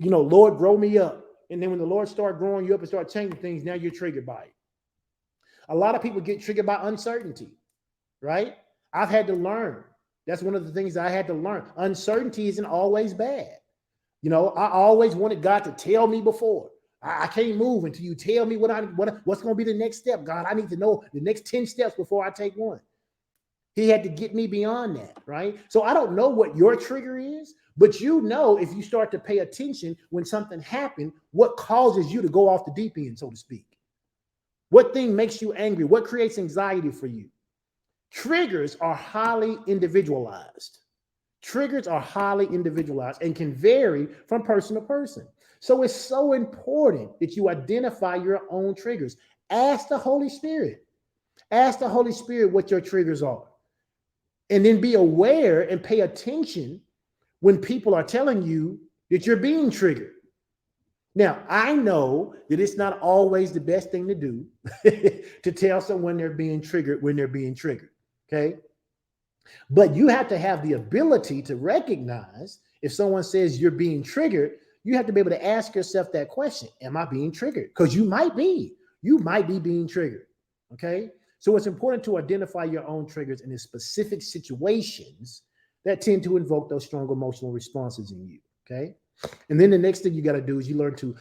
"Lord, grow me up." And then when the Lord start growing you up and start changing things, now you're triggered by it. A lot of people get triggered by uncertainty, right? I've had to learn. That's one of the things I had to learn. Uncertainty isn't always bad. I always wanted God to tell me before. I can't move until you tell me what's going to be the next step. God, I need to know the next 10 steps before I take one. He had to get me beyond that, right? So I don't know what your trigger is, but if you start to pay attention when something happened, what causes you to go off the deep end, so to speak. What thing makes you angry? What creates anxiety for you? Triggers are highly individualized. Triggers are highly individualized and can vary from person to person. So it's so important that you identify your own triggers. Ask the Holy Spirit. Ask the Holy Spirit what your triggers are. And then be aware and pay attention when people are telling you that you're being triggered. Now, I know that it's not always the best thing to do to tell someone they're being triggered when they're being triggered. Okay. But you have to have the ability to recognize if someone says you're being triggered, you have to be able to ask yourself that question. Am I being triggered? Because you might be being triggered. Okay. So it's important to identify your own triggers in the specific situations that tend to invoke those strong emotional responses in you. Okay. And then the next thing you got to do is you learn to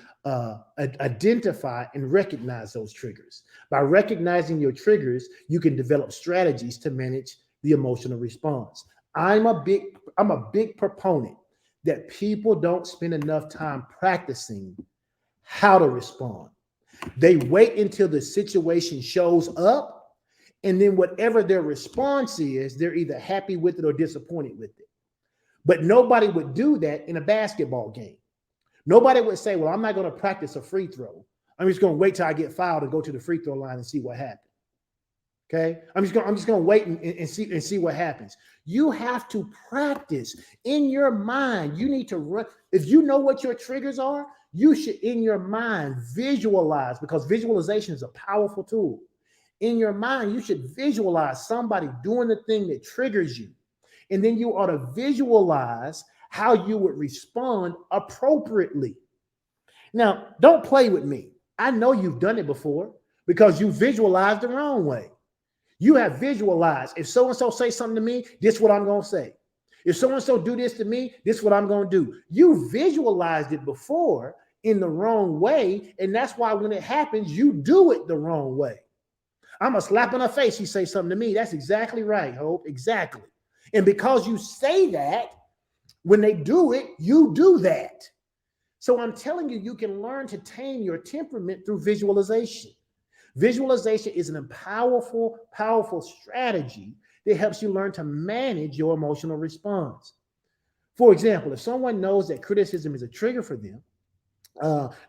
identify and recognize those triggers. By recognizing your triggers, you can develop strategies to manage the emotional response. I'm a big proponent that people don't spend enough time practicing how to respond. They wait until the situation shows up, and then whatever their response is, they're either happy with it or disappointed with it. But nobody would do that in a basketball game. Nobody would say, well, I'm not going to practice a free throw. I'm just going to wait till I get fouled and go to the free throw line and see what happens. Okay. I'm just going to wait and see what happens. You have to practice in your mind. You need to run. If you know what your triggers are, you should in your mind visualize, because visualization is a powerful tool. In your mind, you should visualize somebody doing the thing that triggers you. And then you ought to visualize how you would respond appropriately. Now, don't play with me. I know you've done it before because you visualized the wrong way. You have visualized, if so-and-so say something to me, this is what I'm going to say. If so-and-so do this to me, this is what I'm going to do. You visualized it before in the wrong way, and that's why when it happens, you do it the wrong way. I'm a slap in her face. She say something to me. That's exactly right, Hope. Exactly. And because you say that, when they do it, you do that. So I'm telling you, you can learn to tame your temperament through visualization. Visualization is a powerful, powerful strategy that helps you learn to manage your emotional response. For example, if someone knows that criticism is a trigger for them,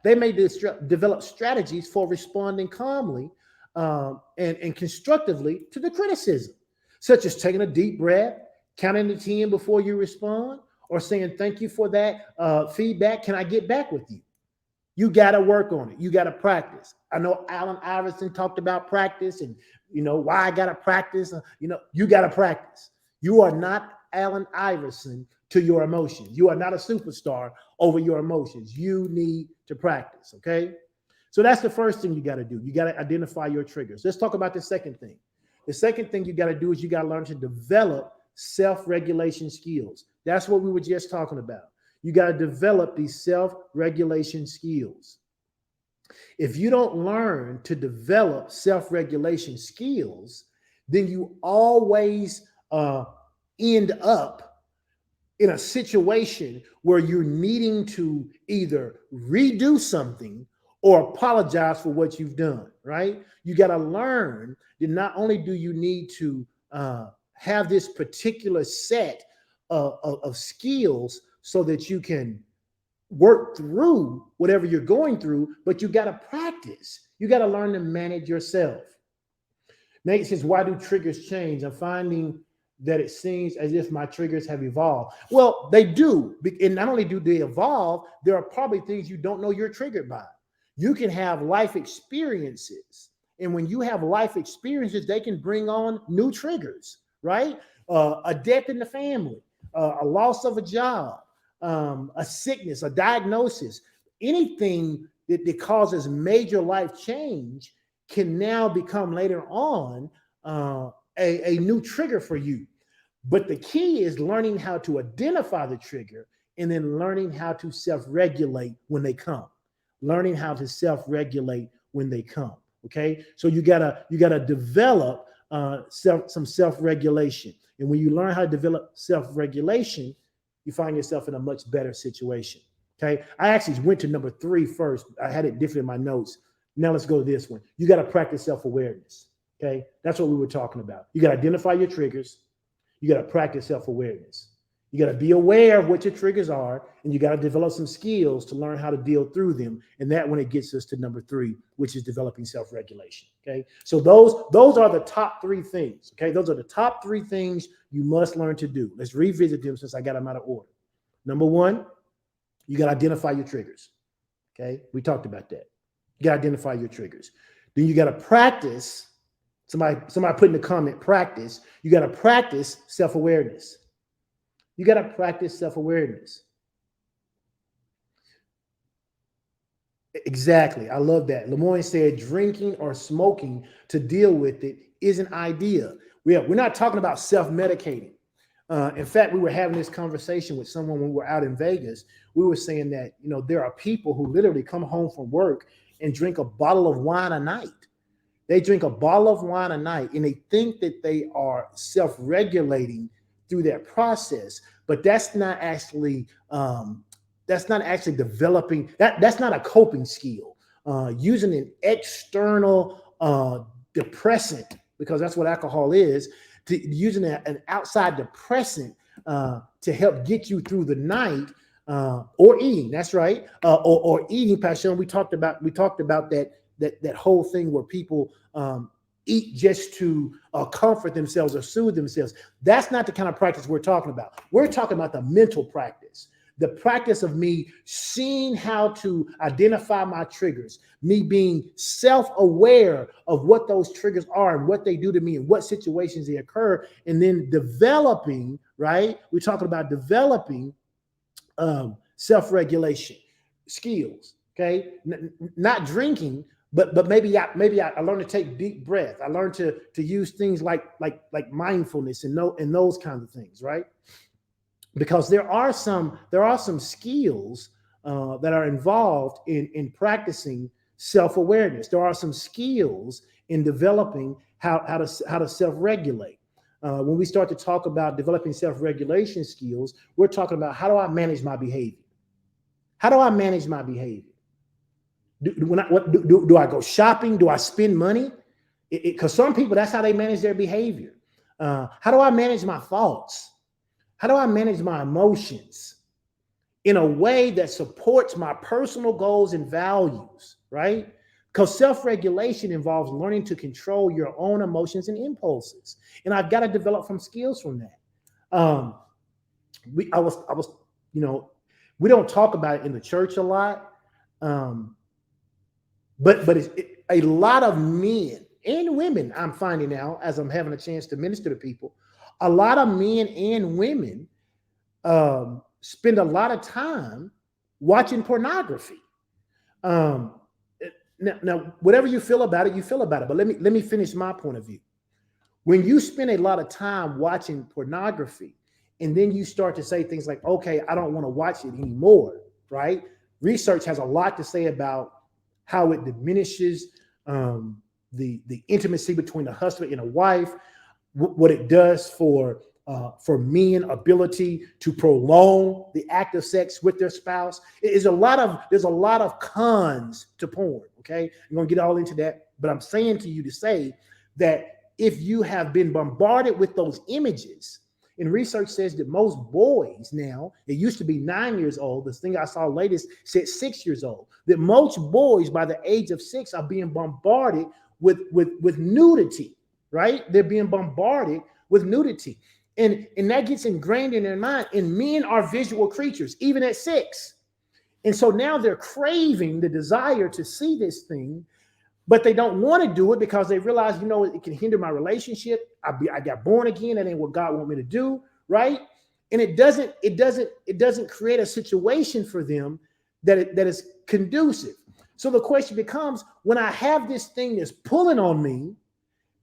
they may develop strategies for responding calmly and constructively to the criticism, such as taking a deep breath, counting to 10 before you respond, or saying, thank you for that feedback. Can I get back with you? You got to work on it. You got to practice. I know Allen Iverson talked about practice and, why I got to practice. You got to practice. You are not Allen Iverson to your emotions. You are not a superstar over your emotions. You need to practice, okay? So that's the first thing you got to do. You got to identify your triggers. Let's talk about the second thing. The second thing you got to do is you got to learn to develop self-regulation skills. That's what we were just talking about. You got to develop these self-regulation skills. If you don't learn to develop self-regulation skills, then you always end up in a situation where you're needing to either redo something or apologize for what you've done, right? You got to learn that not only do you need to have this particular set of skills so that you can work through whatever you're going through, but you got to practice. You got to learn to manage yourself. Nate says, why do triggers change? I'm finding that it seems as if my triggers have evolved. Well, they do. And not only do they evolve, there are probably things you don't know you're triggered by. You can have life experiences. And when you have life experiences, they can bring on new triggers, right? A death in the family, a loss of a job, a sickness, a diagnosis, anything that causes major life change can now become later on a new trigger for you. But the key is learning how to identify the trigger and then learning how to self-regulate when they come. Learning how to self-regulate when they come. Okay, so you gotta develop some self-regulation, and when you learn how to develop self-regulation, you find yourself in a much better situation. Okay, I actually went to number 3 first. I had it different in my notes. Now let's go to this one. You got to practice self-awareness. Okay, that's what we were talking about. You got to identify your triggers. You got to practice self-awareness. You got to be aware of what your triggers are, and you got to develop some skills to learn how to deal through them. And that when it gets us to number 3, which is developing self-regulation. Okay, so those are the top 3 things. Okay, those are the top 3 things you must learn to do. Let's revisit them since I got them out of order. Number 1, you got to identify your triggers. Okay, we talked about that. You got to identify your triggers. Then you got to practice. Somebody put in the comment, practice. You got to practice self-awareness. You got to practice self-awareness. Exactly. I love that. Lemoyne said drinking or smoking to deal with it isn't ideal. We're not talking about self-medicating. In fact, we were having this conversation with someone when we were out in Vegas. We were saying that, there are people who literally come home from work and drink a bottle of wine a night. They drink a bottle of wine a night and they think that they are self-regulating through that process, but that's not actually developing. That's not a coping skill. Using an external depressant, because that's what alcohol is, using an outside depressant to help get you through the night, or eating. That's right, or eating. Passion. We talked about that whole thing where people eat just to comfort themselves or soothe themselves. That's not the kind of practice we're talking about. We're talking about the mental practice. The practice of me seeing how to identify my triggers, me being self-aware of what those triggers are and what they do to me and what situations they occur, and then developing, right? We're talking about developing self-regulation skills, okay? Not drinking, but maybe I learned to take deep breath. I learned to use things like mindfulness and those kinds of things, right? Because there are some skills that are involved in practicing self-awareness. There are some skills in developing how to self-regulate. When we start to talk about developing self-regulation skills, we're talking about, how do I manage my behavior? How do I manage my behavior? Do I go shopping? Do I spend money? Because some people, that's how they manage their behavior. How do I manage my thoughts? How do I manage my emotions in a way that supports my personal goals and values, right? Because self-regulation involves learning to control your own emotions and impulses. And I've got to develop some skills from that. I was, we don't talk about it in the church a lot. But a lot of men and women, I'm finding out as I'm having a chance to minister to people, a lot of men and women spend a lot of time watching pornography. Now, whatever you feel about it, you feel about it. But let me finish my point of view. When you spend a lot of time watching pornography, and then you start to say things like, okay, I don't want to watch it anymore, right? Research has a lot to say about how it diminishes the intimacy between a husband and a wife, what it does for men ability to prolong the act of sex with their spouse. There's a lot of cons to porn. Okay, I'm gonna get all into that, but I'm saying to you to say that if you have been bombarded with those images, and research says that most boys now, it used to be 9 years old. This thing I saw latest said 6 years old, that most boys by the age of 6 are being bombarded with nudity, right? They're being bombarded with nudity. And that gets ingrained in their mind. And men are visual creatures, even at 6. And so now they're craving the desire to see this thing, but they don't want to do it because they realize, it can hinder my relationship. I got born again. That ain't what God want me to do, right? And it doesn't create a situation for them that is conducive. So the question becomes, when I have this thing that's pulling on me,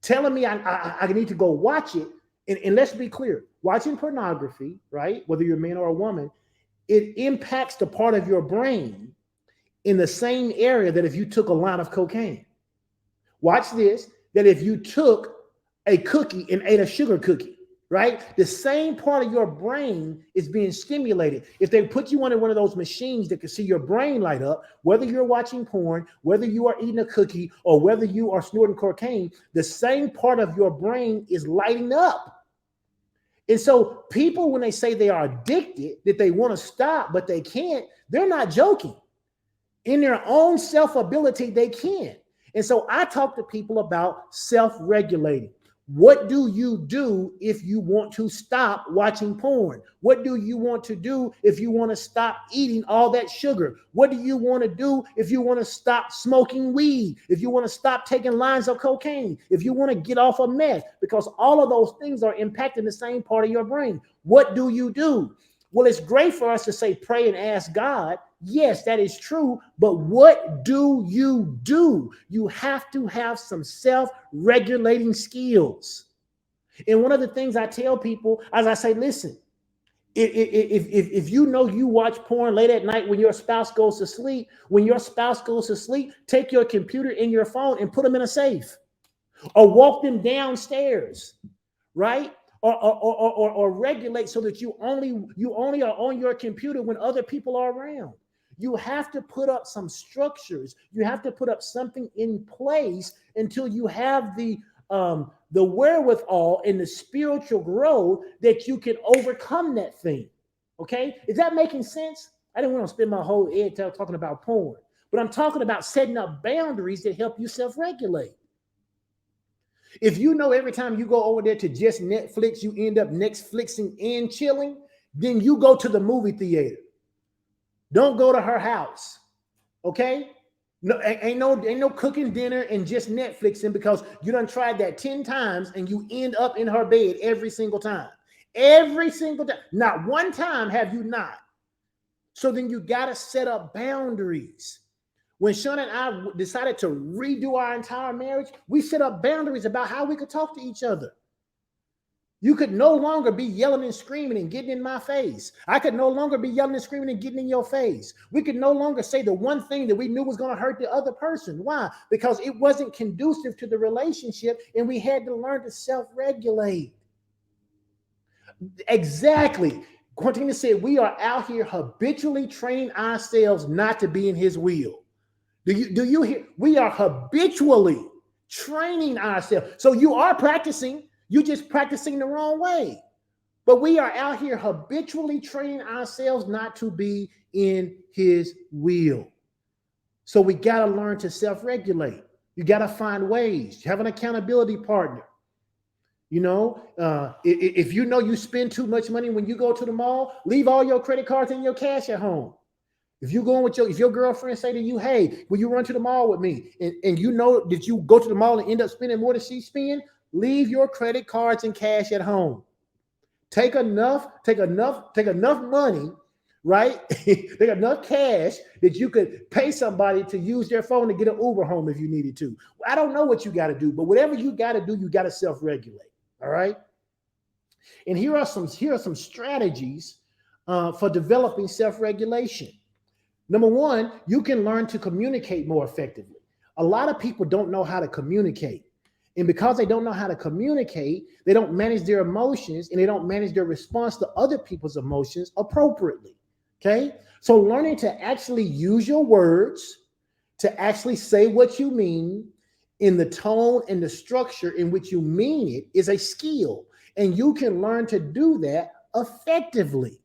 telling me I need to go watch it, and let's be clear, watching pornography, right, whether you're a man or a woman, it impacts the part of your brain in the same area that if you took a line of cocaine. Watch this, that if you took a cookie and ate a sugar cookie, right? The same part of your brain is being stimulated. If they put you on one of those machines that can see your brain light up, whether you're watching porn, whether you are eating a cookie, or whether you are snorting cocaine, the same part of your brain is lighting up. And so people, when they say they are addicted, that they want to stop, but they can't, they're not joking. In their own self-ability, they can. And so I talk to people about self-regulating. What do you do if you want to stop watching porn? What do you want to do if you want to stop eating all that sugar? What do you want to do if you want to stop smoking weed? If you want to stop taking lines of cocaine? If you want to get off of meth? Because all of those things are impacting the same part of your brain. What do you do? Well, it's great for us to say, pray and ask God. Yes, that is true. But what do? You have to have some self-regulating skills. And one of the things I tell people, as I say, listen, if you know you watch porn late at night when your spouse goes to sleep, take your computer and your phone and put them in a safe, or walk them downstairs, right? or regulate so that you only are on your computer when other people are around. You have to put up some structures. You have to put up something in place until you have the wherewithal and the spiritual growth that you can overcome that thing. Okay, is that making sense? I didn't want to spend my whole ed talking about porn, but I'm talking about setting up boundaries that help you self-regulate. If you know every time you go over there to just Netflix, you end up Netflixing and chilling, then you go to the movie theater. Don't go to her house. Okay? No, ain't no cooking dinner and just Netflixing because you done tried that 10 times and you end up in her bed every single time. Every single time. Not one time have you not. So then you got to set up boundaries. When Sean and I decided to redo our entire marriage, we set up boundaries about how we could talk to each other. You could no longer be yelling and screaming and getting in my face. I could no longer be yelling and screaming and getting in your face. We could no longer say the one thing that we knew was going to hurt the other person. Why? Because it wasn't conducive to the relationship and we had to learn to self-regulate. Exactly. Quentin said, we are out here habitually training ourselves not to be in his will. Do you hear? We are habitually training ourselves. So you are practicing, you're just practicing the wrong way. But we are out here habitually training ourselves not to be in his will. So we got to learn to self-regulate. You got to find ways. You have an accountability partner. You know, if you know you spend too much money when you go to the mall, leave all your credit cards and your cash at home. If you going with if your girlfriend say to you, hey, will you run to the mall with me? And you know that you go to the mall and end up spending more than she spend, leave your credit cards and cash at home. Take enough money, right? Take enough cash that you could pay somebody to use their phone to get an Uber home if you needed to. I don't know what you got to do, but whatever you got to do, you got to self-regulate. All right. And here are some strategies for developing self-regulation. Number one, you can learn to communicate more effectively. A lot of people don't know how to communicate. And because they don't know how to communicate, they don't manage their emotions and they don't manage their response to other people's emotions appropriately. Okay. So learning to actually use your words, to actually say what you mean in the tone and the structure in which you mean it is a skill. And you can learn to do that effectively.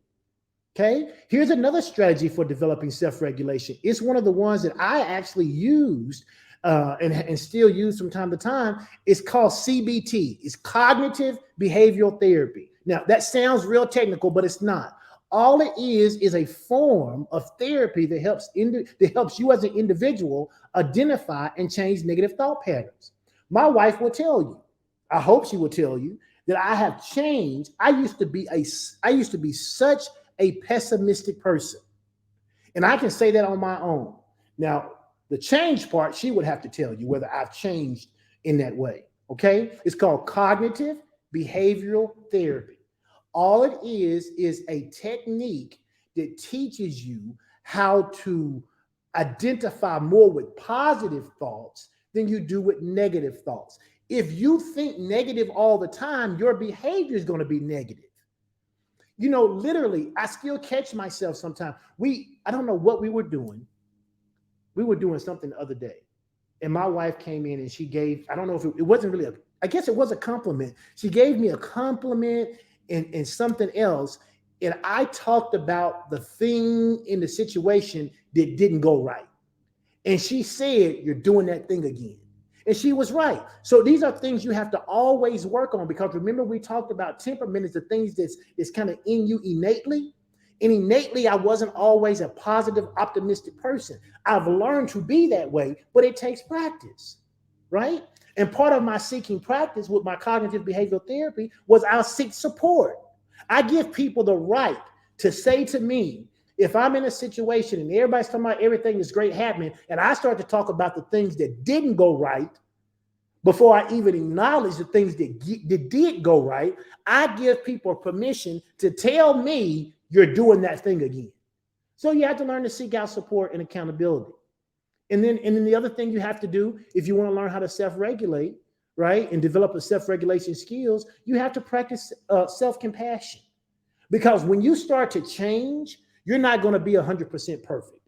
Okay, here's another strategy for developing self-regulation. It's one of the ones that I actually used and still use from time to time. It's called CBT. It's cognitive behavioral therapy. Now, that sounds real technical, but it's not. All it is a form of therapy that helps you as an individual identify and change negative thought patterns. My wife will tell you, I hope she will tell you, that I have changed. I used to be such a pessimistic person. And I can say that on my own. Now, the change part, she would have to tell you whether I've changed in that way. Okay. It's called cognitive behavioral therapy. All it is a technique that teaches you how to identify more with positive thoughts than you do with negative thoughts. If you think negative all the time, your behavior is going to be negative. You know, literally, I still catch myself sometimes. I don't know what we were doing. We were doing something the other day. And my wife came in and she gave, I don't know if it wasn't really I guess it was a compliment. She gave me a compliment and something else. And I talked about the thing in the situation that didn't go right. And she said, you're doing that thing again. And she was right. So these are things you have to always work on, because remember we talked about temperament is the things that's kind of in you innately. And innately, I wasn't always a positive, optimistic person. I've learned to be that way, but it takes practice, right? And part of my seeking practice with my cognitive behavioral therapy was I'll seek support. I give people the right to say to me, if I'm in a situation and everybody's talking about everything is great happening, and I start to talk about the things that didn't go right, before I even acknowledge the things that did go right, I give people permission to tell me you're doing that thing again. So you have to learn to seek out support and accountability. And then the other thing you have to do, if you want to learn how to self-regulate, right, and develop a self-regulation skills, you have to practice self-compassion. Because when you start to change, you're not going to be 100% perfect.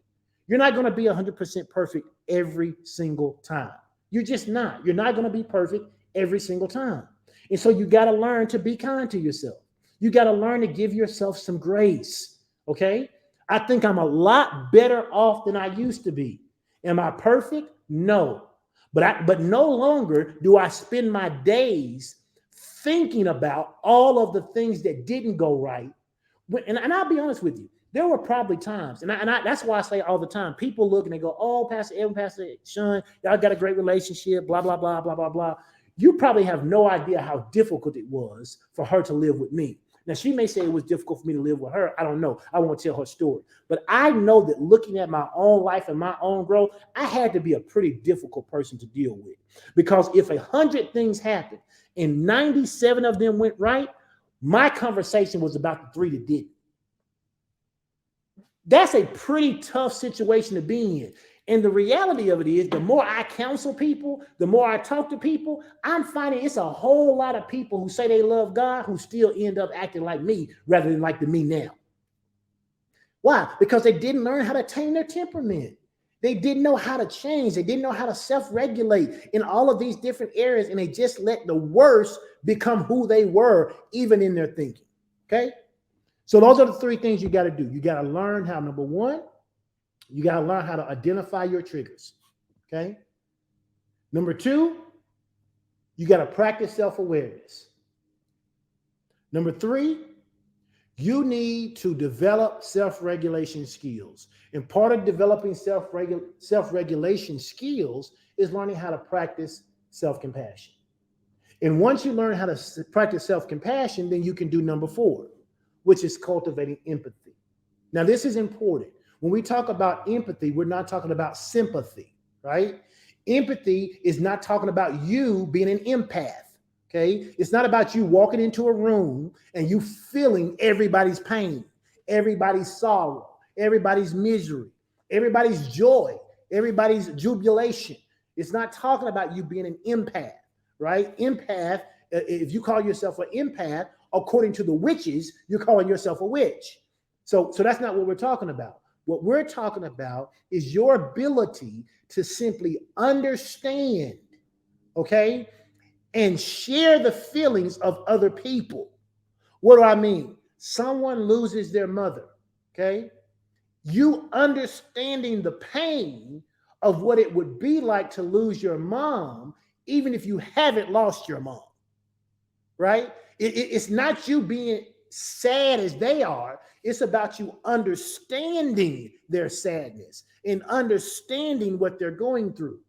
You're not going to be 100% perfect every single time. You're just not. You're not going to be perfect every single time. And so you got to learn to be kind to yourself. You got to learn to give yourself some grace. Okay. I think I'm a lot better off than I used to be. Am I perfect? No. But no longer do I spend my days thinking about all of the things that didn't go right. And I'll be honest with you, there were probably times, that's why I say all the time, people look and they go, oh, Pastor Evan, Pastor Sean, y'all got a great relationship, blah, blah, blah, blah, blah, blah. You probably have no idea how difficult it was for her to live with me. Now, she may say it was difficult for me to live with her. I don't know. I won't tell her story. But I know that looking at my own life and my own growth, I had to be a pretty difficult person to deal with. Because if 100 things happened and 97 of them went right, my conversation was about the 3 that didn't. That's a pretty tough situation to be in. And the reality of it is, the more I counsel people, the more I talk to people, I'm finding it's a whole lot of people who say they love God who still end up acting like me rather than like the me now. Why? Because they didn't learn how to tame their temperament. They didn't know how to change. They didn't know how to self-regulate in all of these different areas. And they just let the worst become who they were, even in their thinking. Okay? So those are the 3 things you got to do. You got to learn how, number 1, you got to learn how to identify your triggers. Okay? Number 2, you got to practice self-awareness. Number 3, you need to develop self-regulation skills. And part of developing self-regulation skills is learning how to practice self-compassion. And once you learn how to practice self-compassion, then you can do number 4, which is cultivating empathy. Now, this is important. When we talk about empathy, we're not talking about sympathy, right? Empathy is not talking about you being an empath. Okay, it's not about you walking into a room and you feeling everybody's pain, everybody's sorrow, everybody's misery, everybody's joy, everybody's jubilation. It's not talking about you being an empath, right? Empath, if you call yourself an empath, according to the witches, you're calling yourself a witch. So that's not what we're talking about. What we're talking about is your ability to simply understand, okay, and share the feelings of other people. What do I mean? Someone loses their mother, okay? You understanding the pain of what it would be like to lose your mom, even if you haven't lost your mom, right? It's not you being sad as they are. It's about you understanding their sadness and understanding what they're going through.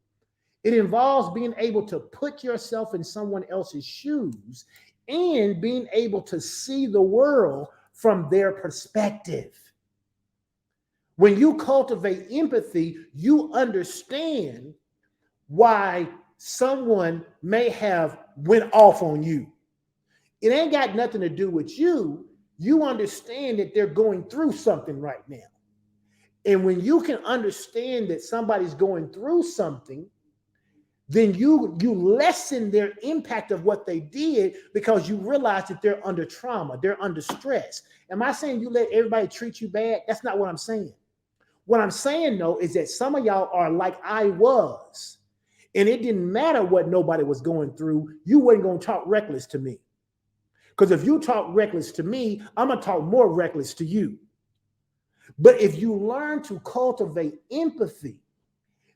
It involves being able to put yourself in someone else's shoes and being able to see the world from their perspective. When you cultivate empathy, you understand why someone may have went off on you. It ain't got nothing to do with you. You understand that they're going through something right now. And when you can understand that somebody's going through something, then you lessen their impact of what they did because you realize that they're under trauma, they're under stress. Am I saying you let everybody treat you bad? That's not what I'm saying. What I'm saying, though, is that some of y'all are like I was, and it didn't matter what nobody was going through. You weren't going to talk reckless to me. Because if you talk reckless to me, I'm going to talk more reckless to you. But if you learn to cultivate empathy,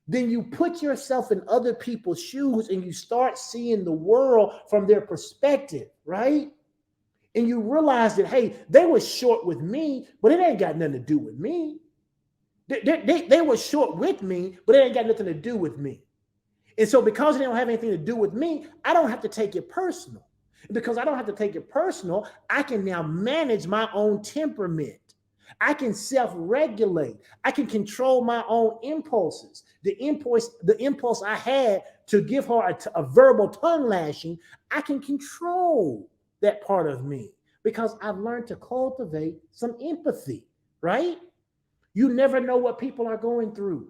then you put yourself in other people's shoes and you start seeing the world from their perspective, right? And you realize that, hey, they were short with me, but it ain't got nothing to do with me. They were short with me, but it ain't got nothing to do with me. And so because they don't have anything to do with me, I don't have to take it personal. And because I don't have to take it personal, I can now manage my own temperament. I can self-regulate. I can control my own impulses. The impulse I had to give her a verbal tongue lashing, I can control that part of me because I've learned to cultivate some empathy, right? You never know what people are going through.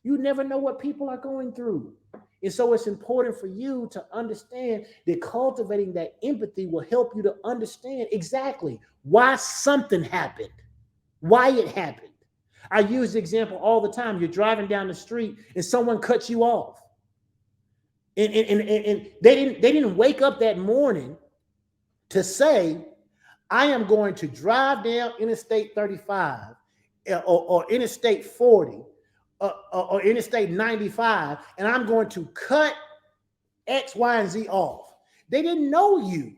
You never know what people are going through. And so it's important for you to understand that cultivating that empathy will help you to understand exactly why something happened, why it happened. I use the example all the time. You're driving down the street and someone cuts you off. And they didn't wake up that morning to say, I am going to drive down Interstate 35 or Interstate 40 or Interstate 95, and I'm going to cut X, Y, and Z off. They didn't know you.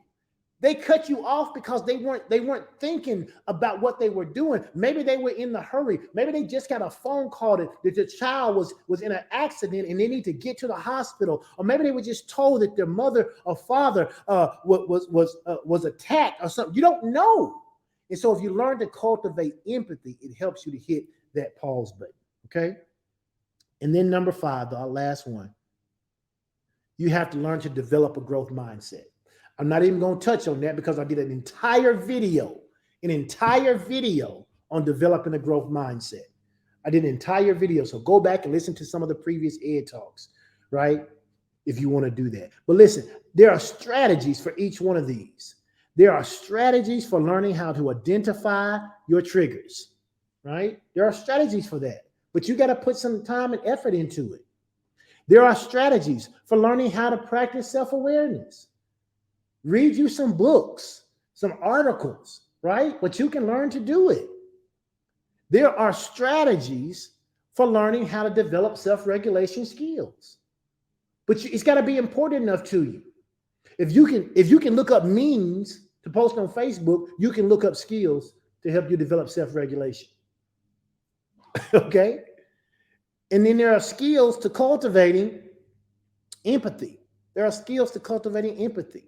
They cut you off because they weren't thinking about what they were doing. Maybe they were in the hurry. Maybe they just got a phone call that the child was in an accident and they need to get to the hospital. Or maybe they were just told that their mother or father was attacked or something. You don't know. And so if you learn to cultivate empathy, it helps you to hit that pause button. Okay. And then number 5, our last one, you have to learn to develop a growth mindset. I'm not even going to touch on that because I did an entire video on developing a growth mindset. I did an entire video. So go back and listen to some of the previous Ed Talks, right? If you want to do that. But listen, there are strategies for each one of these. There are strategies for learning how to identify your triggers, right? There are strategies for that, but you got to put some time and effort into it. There are strategies for learning how to practice self-awareness. Read you some books, some articles, right? But you can learn to do it. There are strategies for learning how to develop self-regulation skills. But it's got to be important enough to you. If you can look up memes to post on Facebook, you can look up skills to help you develop self-regulation. Okay? And then there are skills to cultivating empathy. There are skills to cultivating empathy.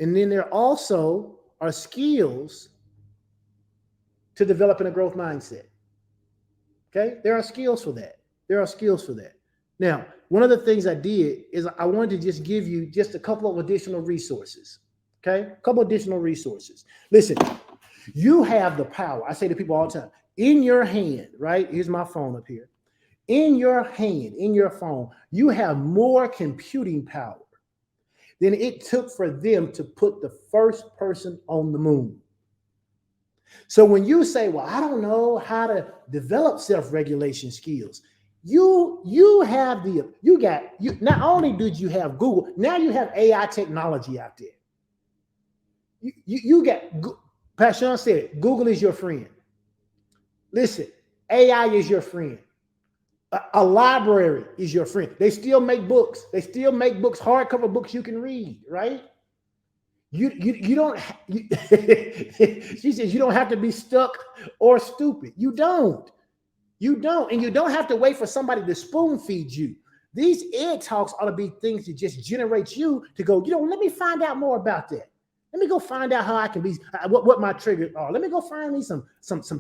And then there also are skills to developing a growth mindset. Okay? There are skills for that. Now, one of the things I did is I wanted to just give you just a couple of additional resources. Okay? A couple additional resources. Listen, you have the power. I say to people all the time, in your hand, right? Here's my phone up here. In your hand, in your phone, you have more computing power than it took for them to put the first person on the moon. So when you say, well, I don't know how to develop self-regulation skills, you not only did you have Google, now you have AI technology out there. You got, Pastor Sean said it, Google is your friend. Listen, AI is your friend. A library is your friend. They still make books. Hardcover books you can read, right? You don't. She says you don't have to be stuck or stupid. You don't, and you don't have to wait for somebody to spoon feed you. These Ed Talks ought to be things that just generate you to go. Let me find out more about that. Let me go find out how I can be, what my triggers are. Let me go find me some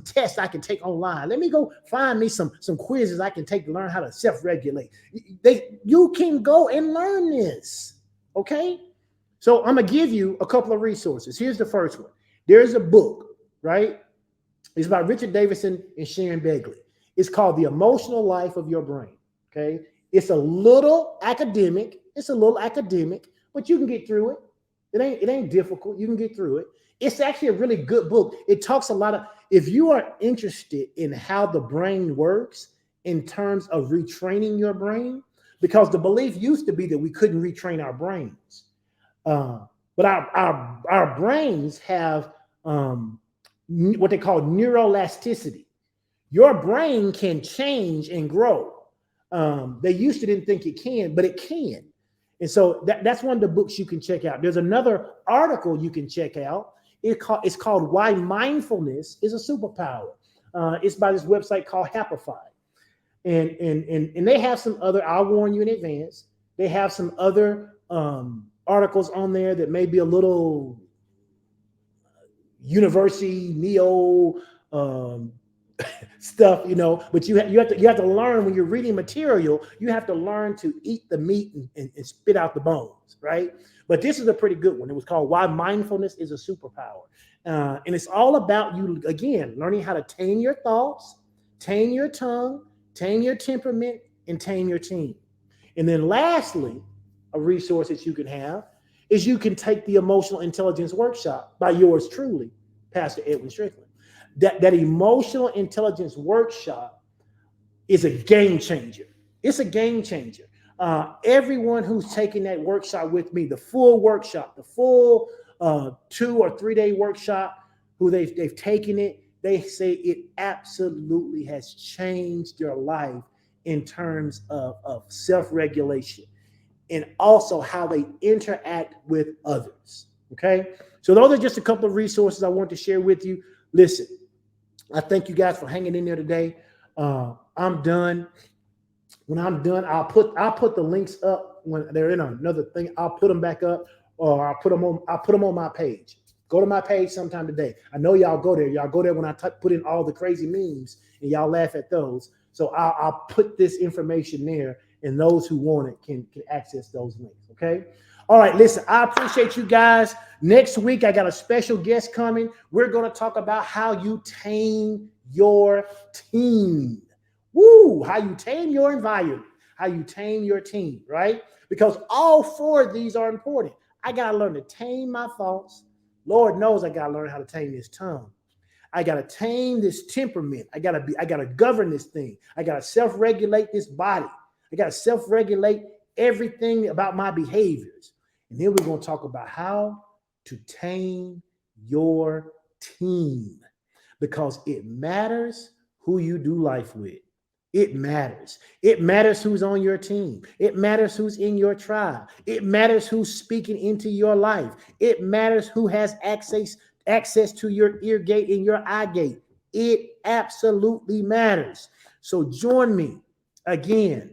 tests I can take online. Let me go find me some quizzes I can take to learn how to self-regulate. You can go and learn this, okay? So I'm going to give you a couple of resources. Here's the first one. There's a book, right? It's by Richard Davidson and Sharon Begley. It's called The Emotional Life of Your Brain, okay? It's a little academic, but you can get through it. It ain't difficult. You can get through it. It's actually a really good book. It talks a lot of, if you are interested in how the brain works in terms of retraining your brain, because the belief used to be that we couldn't retrain our brains. But our brains have what they call neuroelasticity. Your brain can change and grow. They used to didn't think it can, but it can. And so that's one of the books you can check out. There's another article you can check out. It's called Why Mindfulness is a Superpower. It's by this website called Happify. And they have some other, I'll warn you in advance, they have some other articles on there that may be a little university, neo stuff, but you have to learn when you're reading material, you have to learn to eat the meat and spit out the bones, right? But this is a pretty good one. It was called Why Mindfulness is a Superpower. And it's all about you, again, learning how to tame your thoughts, tame your tongue, tame your temperament, and tame your team. And then lastly, a resource that you can have is you can take the emotional intelligence workshop by yours truly, Pastor Edwin Strickland. That emotional intelligence workshop is a game changer. It's a game changer. Everyone who's taking that workshop with me, the full workshop, the full 2 or 3 day workshop, who they've taken it, they say it absolutely has changed their life in terms of self-regulation and also how they interact with others. Okay. So those are just a couple of resources I want to share with you. Listen, I thank you guys for hanging in there today. I'm done. When I'm done, I'll put the links up when they're in another thing. I'll put them back up, or I'll put them on my page. Go to my page sometime today. I know y'all go there. Y'all go there when I put in all the crazy memes and y'all laugh at those. So I'll put this information there, and those who want it can access those links. Okay. All right. Listen, I appreciate you guys. Next week, I got a special guest coming. We're going to talk about how you tame your team. Woo! How you tame your environment, how you tame your team, right? Because all 4 of these are important. I got to learn to tame my thoughts. Lord knows I got to learn how to tame this tongue. I got to tame this temperament. I got to govern this thing. I got to self-regulate this body. I got to self-regulate everything about my behaviors. And then we're going to talk about how to tame your team, because it matters who you do life with. It matters. It matters who's on your team. It matters who's in your tribe. It matters who's speaking into your life. It matters who has access to your ear gate and your eye gate. It absolutely matters. So join me again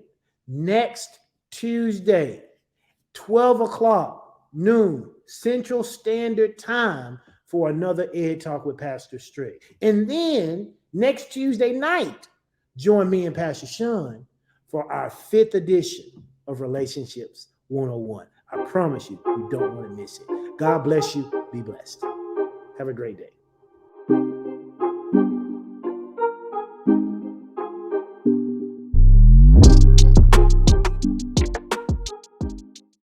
next Tuesday, 12 o'clock noon Central Standard Time, for another Ed Talk with Pastor Strick. And then next Tuesday night, join me and Pastor Sean for our 5th edition of Relationships 101. I promise you, you don't want to miss it. God bless you. Be blessed. Have a great day.